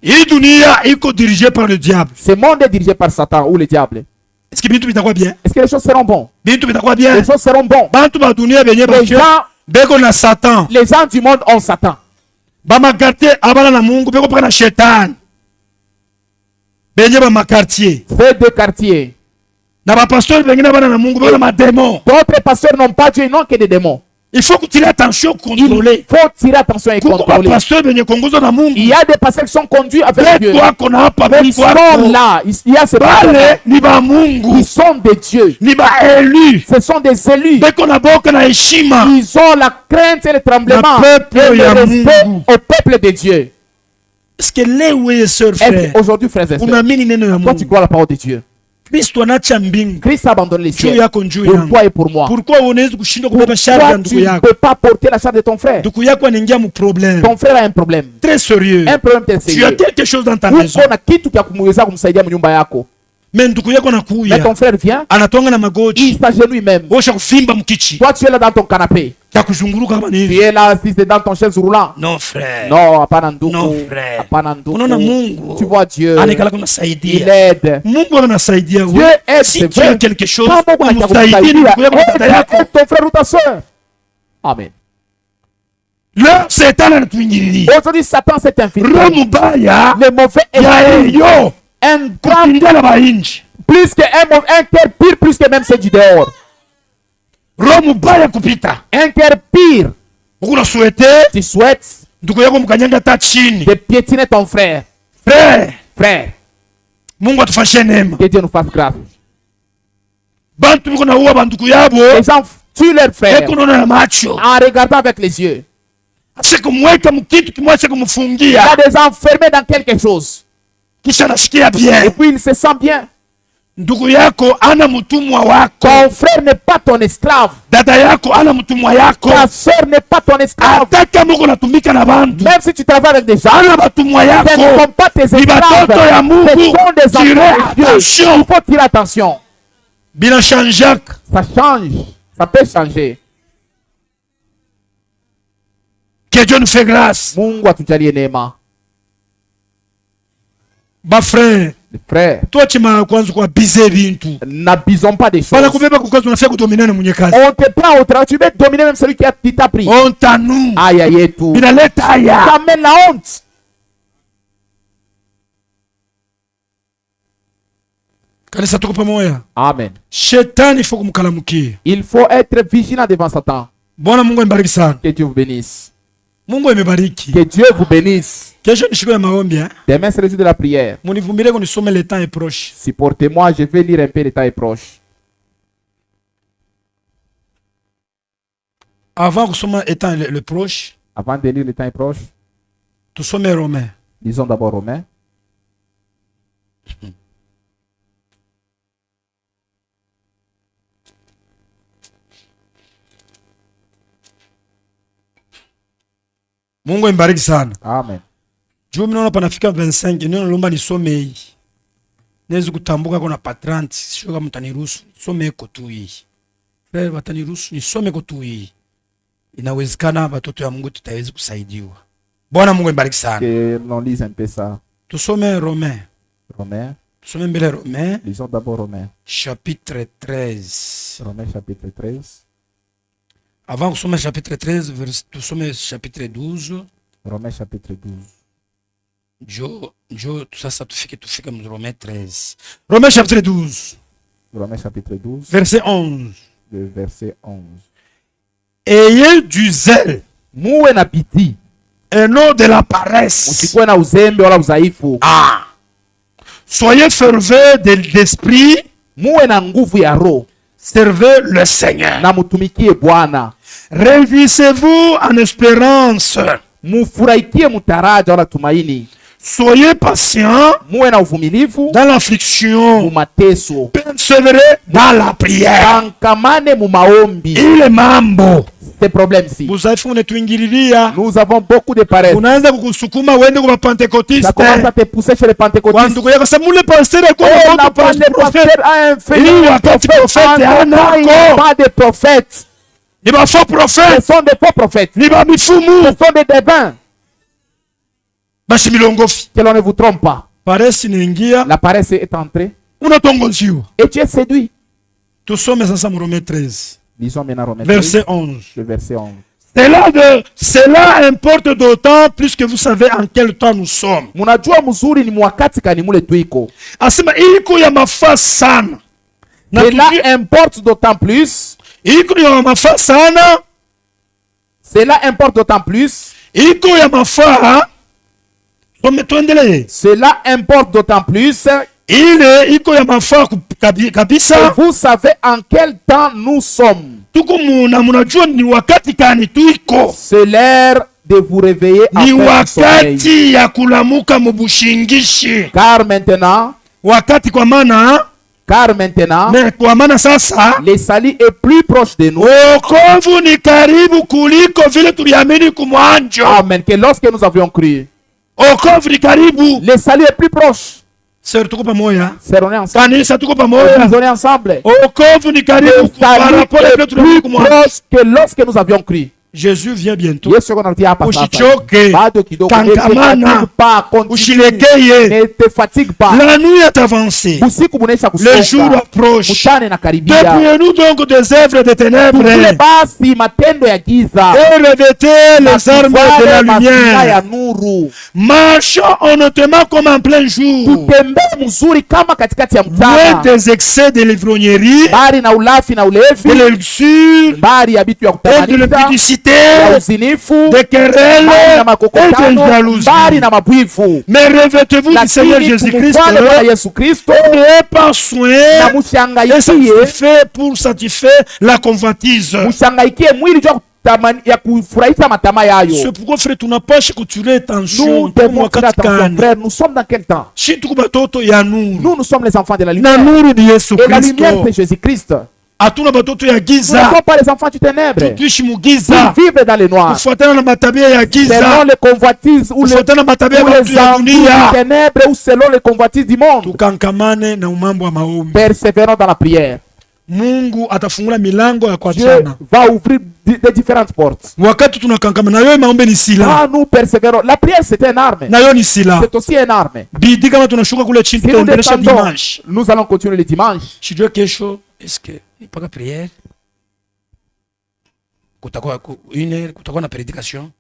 Ce monde est dirigé par Satan ou le diable. Est-ce que les choses seront bonnes? Les choses seront bonnes. Les gens du monde ont Satan. benye ba makartier. Fait de quartier. D'autres pasteurs n'ont pas Dieu, ils n'ont que des démons. Il faut tirer attention, contrôler. Il faut tirer attention et contrôler. Il y a des pasteurs qui sont conduits avec Dieu. Ils sont là. Il y a ces pasteurs qui sont des dieux. Ce sont des élus. Ils ont la crainte et le tremblement et le respect au peuple de Dieu. Est-ce que les oui sœurs frères, aujourd'hui frères et sœurs, toi tu crois la parole de Dieu. Christ a abandonné les cieux pour toi et pour moi. Pourquoi tu ne peux pas porter la charge de ton frère? Ton frère a un problème. Très sérieux. Un problème très sérieux. Tu as quelque chose dans ta maison. Mais ton frère vient, il s'agenouille même. Toi tu es là dans ton canapé. Tu es là assis dans ton chaise roulant. Non frère. Non, frère. Tu vois Dieu. Il aide. Dieu aide. Si tu as quelque chose, ton frère ou ta soeur. Amen. Aujourd'hui Satan s'est infiltré. Le mauvais esprit. Un grand plus que un cœur pire plus que même ceux du dehors. Un cœur pire. Tu souhaites de piétiner ton frère. Frère. Que Dieu nous fasse grâce. Les gens tuent leurs frères en regardant avec les yeux. Il y a des enfermés dans quelque chose. Et puis il se sent bien. Ton frère n'est pas ton esclave. Ta soeur n'est pas ton esclave. Même si tu travailles avec des gens, ce ne sont pas tes esclaves. Ce sont des enfants de Dieu. Il faut tirer attention. Ça change. Ça peut changer. Que Dieu nous fait grâce. Mungu atujalie neema. Ba frère. Frère. Toi tu m'as kwanza kwa bize bintu. N'abusons pas des choses. Bana kubeba kwa kazi unafika kudominer na mwenye kazi. On te prend au travail, tu veux dominer même celui qui t'a pris. Honte à nous. Aïe aïe tout. Binaleta aya. Ça amène la honte. Kanisa tuko pamoja. Amen. Shetani faut kumkalamukia. Il faut être vigilant devant Satan. Bwana Mungu ambariki sana. Que Dieu vous bénisse. Mungu amebariki. Que Dieu vous bénisse. Kesho ni siku ya maombi hein. Demain c'est le jour de la prière. Munivumilie qu'on some le temps est proche. Supportez-moi, je vais lire un peu, le temps est proche. Avant que somme étant le proche. Avant de lire le temps est proche. Tout sommes Romains. Lisons d'abord Romains. Mungu mbariki sana. Amen. Juu mnaona panafika 25, neno lomba nisome hii. Nezi kutambuka kuna patranti, sio kama mtaniruhusu nisome iko tu hii. Frère wataniruhusu nisome iko tu hii. Inawezekana watoto ya Mungu tutaweza kusaidiwa. Bwana Mungu mbariki sana. Que l'on lise un peu ça. Tusome Romains. Romains. Tusome mbele Romains. Lisons d'abord Romains. Chapitre 13. Romains chapitre 13. Avant que sommes chapitre 13, nous sommes chapitre 12. Romains chapitre 12. Tout ça, tu fais comme Romains 13. Romains chapitre 12. Romains chapitre 12. Verset 11. Le verset 11. Ayez du zèle. Muwe na bidii. Et non de la paresse. Usikuwe na uzembe wala udhaifu. Soyez ferveux d'esprit. Muwe na nguvu ya roho. Servez le Seigneur. Na mutumikie Bwana. Réjouissez-vous en espérance. Mufurahikie mutaraja wala tumaini. Soyez patient. Muwe na uvumilivu. Dans l'affliction. Mu mateso. Persévérez dans la prière. Kankamane mu maombi. Ile mambo. Ces problèmes-ci. Nous avons beaucoup de paresse. Ça commence à te pousser chez les pentecôtistes. Pas de prophètes. Ce sont des faux prophètes. Ce sont des devins. Que l'on ne vous trompe pas. La paresse est entrée. Et tu es séduit. Nous sommes ensemble Romains 13. Lisons maintenant Romains 13, verset 11. le verset 11. Cela importe d'autant plus que vous savez en quel temps nous sommes. Munajua mzuri ni mwakati kani mule tuiko. Asema iko ya mafaa sana. Cela importe d'autant plus. Iko ya mafaa sana. Cela importe d'autant plus. Iko ya mafaa. Cela importe d'autant plus. Iko ya mafaa kabisa. Vous savez en quel temps nous sommes. C'est l'heure de vous réveiller car maintenant le salut est plus proche de nous. Amen. Que lorsque nous avions cru, le salut est plus proche. Sœur, on est ensemble. Nous sommes ensemble. Plus proche que lorsque nous avions cru. Jésus vient bientôt. Kankamana, ne te fatigue pas. La nuit est avancée. Le jour approche. Dépouillez-nous donc des œuvres des ténèbres et revêtez les armes de la lumière. Marchons honnêtement comme en plein jour. Loin des excès de l'ivrognerie, de la luxure et de l'impudicité, de querelles et de jalousie. Mais revêtez-vous du Seigneur Jésus-Christ et n'ayez pas soin pour satisfaire la convoitise. C'est pourquoi frère, tunapasha kutulia attention. Nous sommes dans quel temps? Nous sommes les enfants de la lumière. Et la lumière c'est Jésus-Christ. Nous ne sommes pas les enfants du ténèbre. Nous vivons dans les noirs. Selon les convoitises ou les enfants du ténèbre ou selon les convoitises du monde. Persévérons dans la prière. Dieu va ouvrir des différentes portes. Quand nous persévérons, la prière c'est une arme. C'est aussi une arme. Si nous descendons, nous allons continuer le dimanche. Est-ce que pas prière? Une heure, kutakuwa na prédication.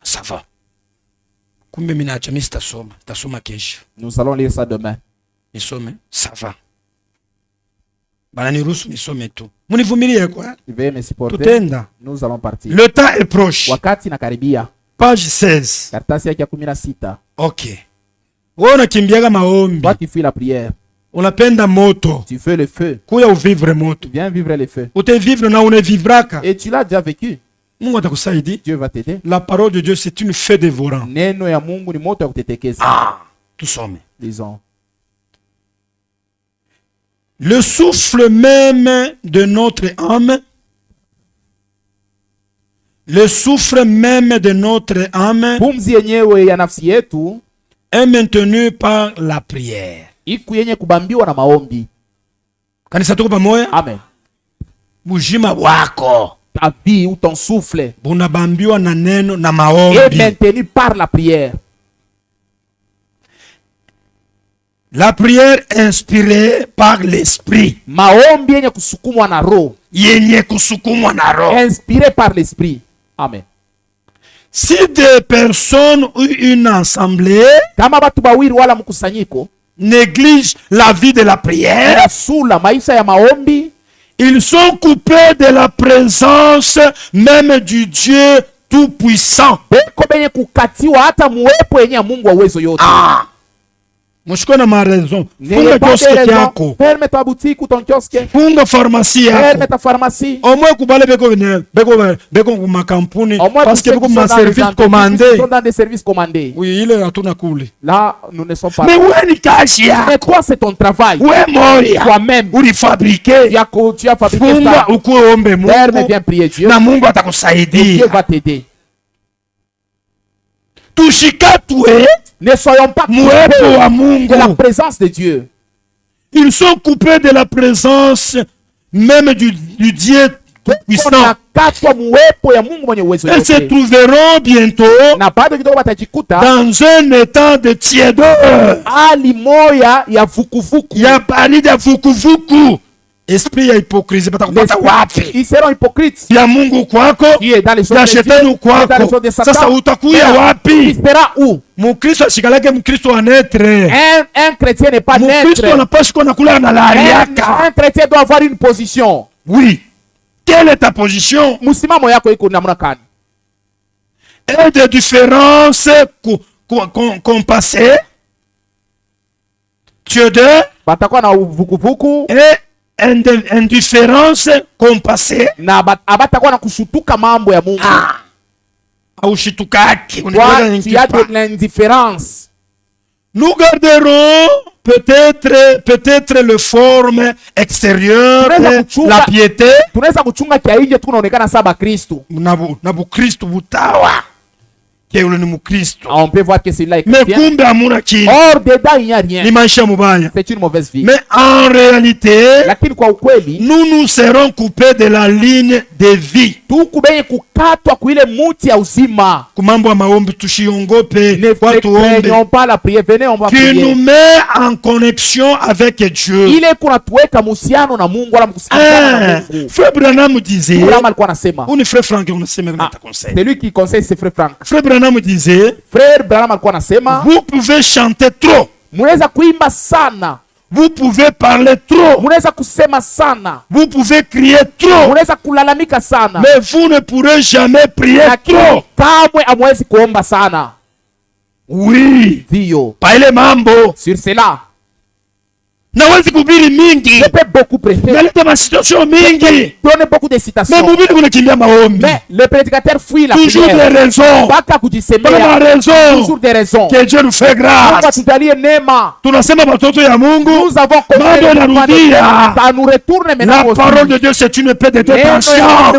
Ça va. Kumbe mina acha mimi tasoma kesho. Nous allons lire ça demain. Nisome, ça va. Bana niruhusu nisome tu. Munivumilie kwa. Veuillez me supporter. Tutenda. Nous allons partir. Le temps est proche. Wakati nakaribia. Page 16. Karatasi yake ya 16. OK. Wewe unakimbiaga maombi. Toi qui fuis la prière. Unapenda moto. Tu fais le feu. Kuya uvivre moto. Viens vivre le feu. Utevivre na unevivraka. Et tu l'as déjà vécu. Mungu atakusaidia. Dieu va t'aider. La parole de Dieu c'est une feu dévorant. Neno ya Mungu ni moto ya kutetekeza. Ah, tusome. Lisons. Le souffle même de notre âme. Le souffle même de notre âme. Pumzi yenyewe ya nafsi yetu est maintenu par la prière. Iku yenye kubambiwa na maombi. Kanisa tuko pamoja? Amen. Bujima wako, ta vie ou ton souffle, bunabambiwa na neno na maombi, est maintenu par la prière. La prière inspirée par l'esprit. Maombi yenye kusukumwa na roho. Yenye kusukumwa na roho. Inspiré par l'esprit. Amen. Si deux personnes ou une assemblée, kama batu bawili wala mkusanyiko, néglige la vie de la prière, sula maisha ya maombi, ils sont coupés de la présence même du Dieu tout-puissant. Beko benye kukatiwa hata muwepo yenye Mungu wa uwezo yote. Mushiko na raison. Funga kioske yako. Ferme ta boutique ou ton kiosque. Funga pharmacie yako. Ferme ta pharmacie. Au moins kubale beko ma kampuni parce que beko ma service commandé. Sont dans des services commandés. Oui, il est à ton akuli. Là, nous ne sommes pas. Mais où est kashi yako? Mais toi c'est ton travail. Où est moya? Toi-même. Où il fabriquer? Tu as fabriqué ça. Funga ukuombe Mungu. Ferme, viens prier Dieu. Na Mungu atakusaidia. Dieu va t'aider. Tushikatwe. Ne soyons pas coupés de la présence de Dieu. Ils sont coupés de la présence même du Dieu tout-puissant. Ils se trouveront bientôt dans un état de tiédeur. Il y a parlé de vukuvuku. esprit ya hypocrisie batakupata wapi? Ils seront hypocrites. Ya Mungu kwako, ya shetani kwako. Sasa utakuya wapi? Tu seras où? Mukristo ashikalake mukristo wa netre. Un chrétien n'est pas neutre. Mukristo anapaswa kuwa nakula na lariaka. Un chrétien doit avoir une position. Oui. Quelle est ta position? Musimamo yako iko namna gani? Et de différence compassée. Dieu de batakuwa na vukuvuku et indifférence compassée. Na abatakuwa na kushutuka mambo ya Mungu. Au shitukaki. Il y a de l'indifférence. Nous garderons peut-être le forme extérieure, la piété. Tunaweza kuchunga kia nje tunaonekana saba Kristo. Na bu Kristo butawa. On peut voir que c'est là. Mais or dedans il n'y a rien. C'est une mauvaise vie. Mais en réalité, nous nous serons coupés de la ligne de vie. Ne craignons pas la prière. Venez, on va prier. Qui nous met en connexion avec Dieu. Frère Branham disait, c'est lui qui conseille ses frères Franck. Frère Branham disait, vous pouvez chanter trop. Vous pouvez parler trop. Vous pouvez crier trop. Mais vous ne pourrez jamais prier trop. Oui. Parlez mambo. Sur cela. Nawezi kubiri mingi. Je peux beaucoup prêcher. Naleta masituation mingi. Donner beaucoup de citations. Mais mubiri kunakimbia maombi. Mais le prédicateur fuit la toujours prière. Des raisons. Baka kujisemea. Toujours des raisons. Que Dieu nous fait grâce. Tunasema watoto ya Mungu. Nous avons compris. Ça nous retourne maintenant. La parole de Dieu c'est une épée de deux tranchants.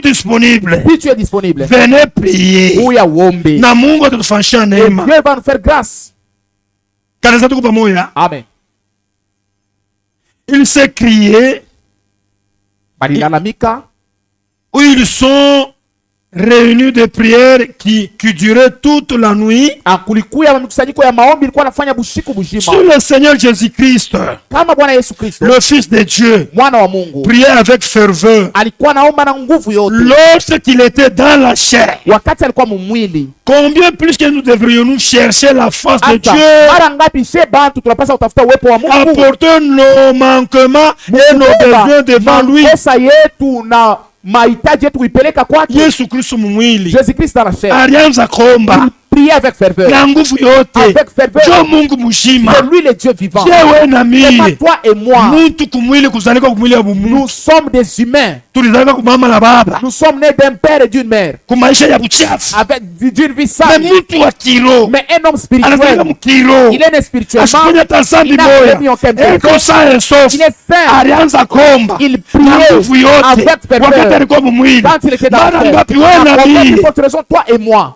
Disponible. Si tu es disponible. Venez prier. Na Mungu atatufanyia neema. Dieu va nous faire grâce. Amen. Il s'est crié. Où ils sont réunis de prières qui duraient toute la nuit. Sur le Seigneur Jésus-Christ, le Fils de Dieu, priait avec ferveur. Lorsqu'il était dans la chair, combien plus que nous devrions nous chercher la face de Dieu, apporter nos manquements et nos besoins devant lui. Yesu Kristo mumwili. Jésus-Christ dans la chair. Alianza kuomba. Priez avec ferveur. Na nguvu yote. Avec ferveur. Jo Mungu mzima. C'est lui le Dieu vivant. Jewe na mimi. Toi et moi. Muntu kumwili kuzalika kumwili ya bumu. Nous sommes des humains. Tulizalika kumama na baba. Nous sommes nés d'un père et d'une mère. Kumaisha ya buchafu. Avec d'une vie sale. Mais muntu wa kiro. Mais un homme spirituel. Il est né spirituellement. Asikunya tasambi moya. Eko sain et sauf. Il est saint. Alianza kuomba. Il priait avec ferveur. Wakati alikuwa mumwili. Quand il était dans la terre. Toi et moi.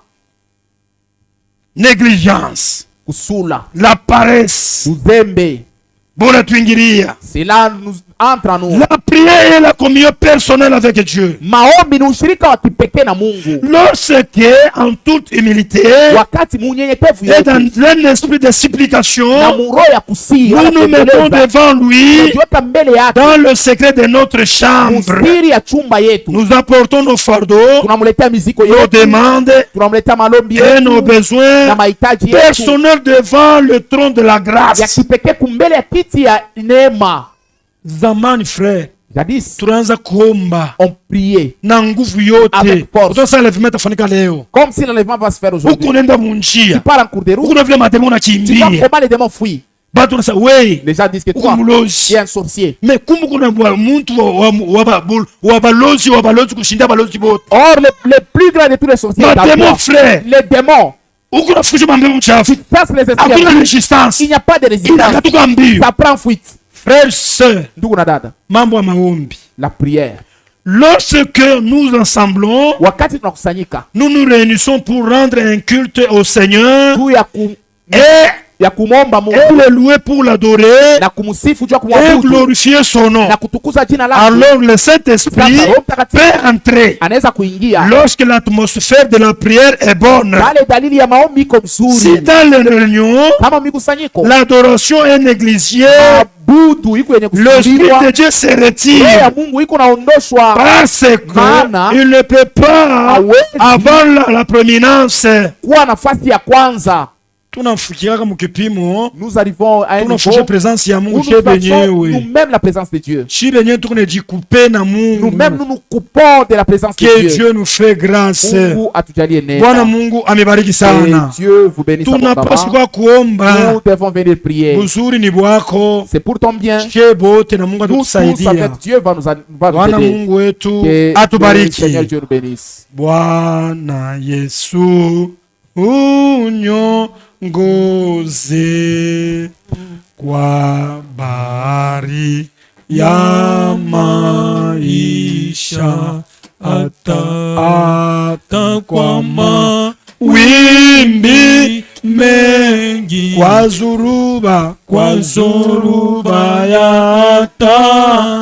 Négligence, kusula, la paresse, uzembe, bora tuingilia. Cela nous entre en nous. La prière et la communion personnelle avec Dieu. Maombi ni ushirika wa kipekee na Mungu. Lorsque en toute humilité wakati munyenyekevu et dans un esprit de supplication, na roho ya kusihi, nous nous mettons devant lui dans le secret de notre chambre. Siri ya chumba yetu. Nous apportons nos fardeaux, tunamletea mizigo yetu, nos demandes tunamletea malombi yetu et nos besoins na mahitaji yetu personnels devant le trône de la grâce. Ya kipekee kumbele ya kiti ya neema. Zamani frère, jadis tunaanza kuomba, on priait na nguvu yote. Sasa levement tafanyika leo. Comme si l'enlèvement va se faire aujourd'hui. Uko nenda munjia. Tu pars en cours de route. Uko na vile mademo na kimbia. Tu vois comment les démons fuient. Batu nasa wey. Les gens disent que toi, tu es un sorcier. Mais kumbu kuna muntu wa balozi kushinda balozi bote. Or le plus grand de tous les sorciers est démon frère. Les démons. Uko na fujo mambe mchafu. Les esprits. Il n'y a pas de résistance. Ça prend fuite. Frères, sœurs, mambo ya maombi, la prière. Lorsque nous ensemblons, wakati tunakusanyika, nous nous réunissons pour rendre un culte au Seigneur et ya kumomba Mungu, et le louer pour l'adorer, na kumsifu juu ya et kumwabudu glorifier son nom. na kutukuza jina lake. Alors le Saint-Esprit peut entrer anaweza kuingia lorsque l'atmosphère de la prière est bonne. pale dalili ya maombi iko mzuri. Si dans les réunions kama mikusanyiko l'adoration est négligée, l'Esprit de Dieu se retire parce qu'il ne peut pas avoir la prominence. Nous arrivons à un niveau où nous-mêmes la présence de Dieu. Nous-mêmes nous coupons de la présence de Dieu. Que Dieu nous fait grâce. Mungu atujalie neema. Bwana Mungu amebariki sana. Dieu vous bénisse abondamment. Nous devons venir prier. C'est pour ton bien. Nous tous avec Dieu va nous aider. Que le Seigneur Dieu nous bénisse. Bwana Yesu uniongoze kwa bahari ya maisha, hata kwa mawimbi mengi, kwa zoruba ya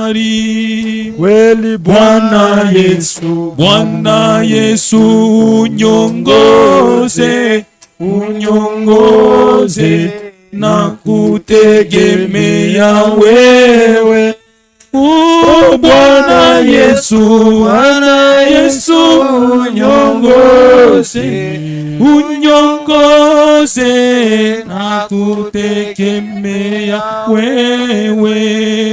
hatari. Kweli Bwana Yesu unyongoze na kutegemea wewe. Bwana Yesu unyongoze na kutegemea wewe.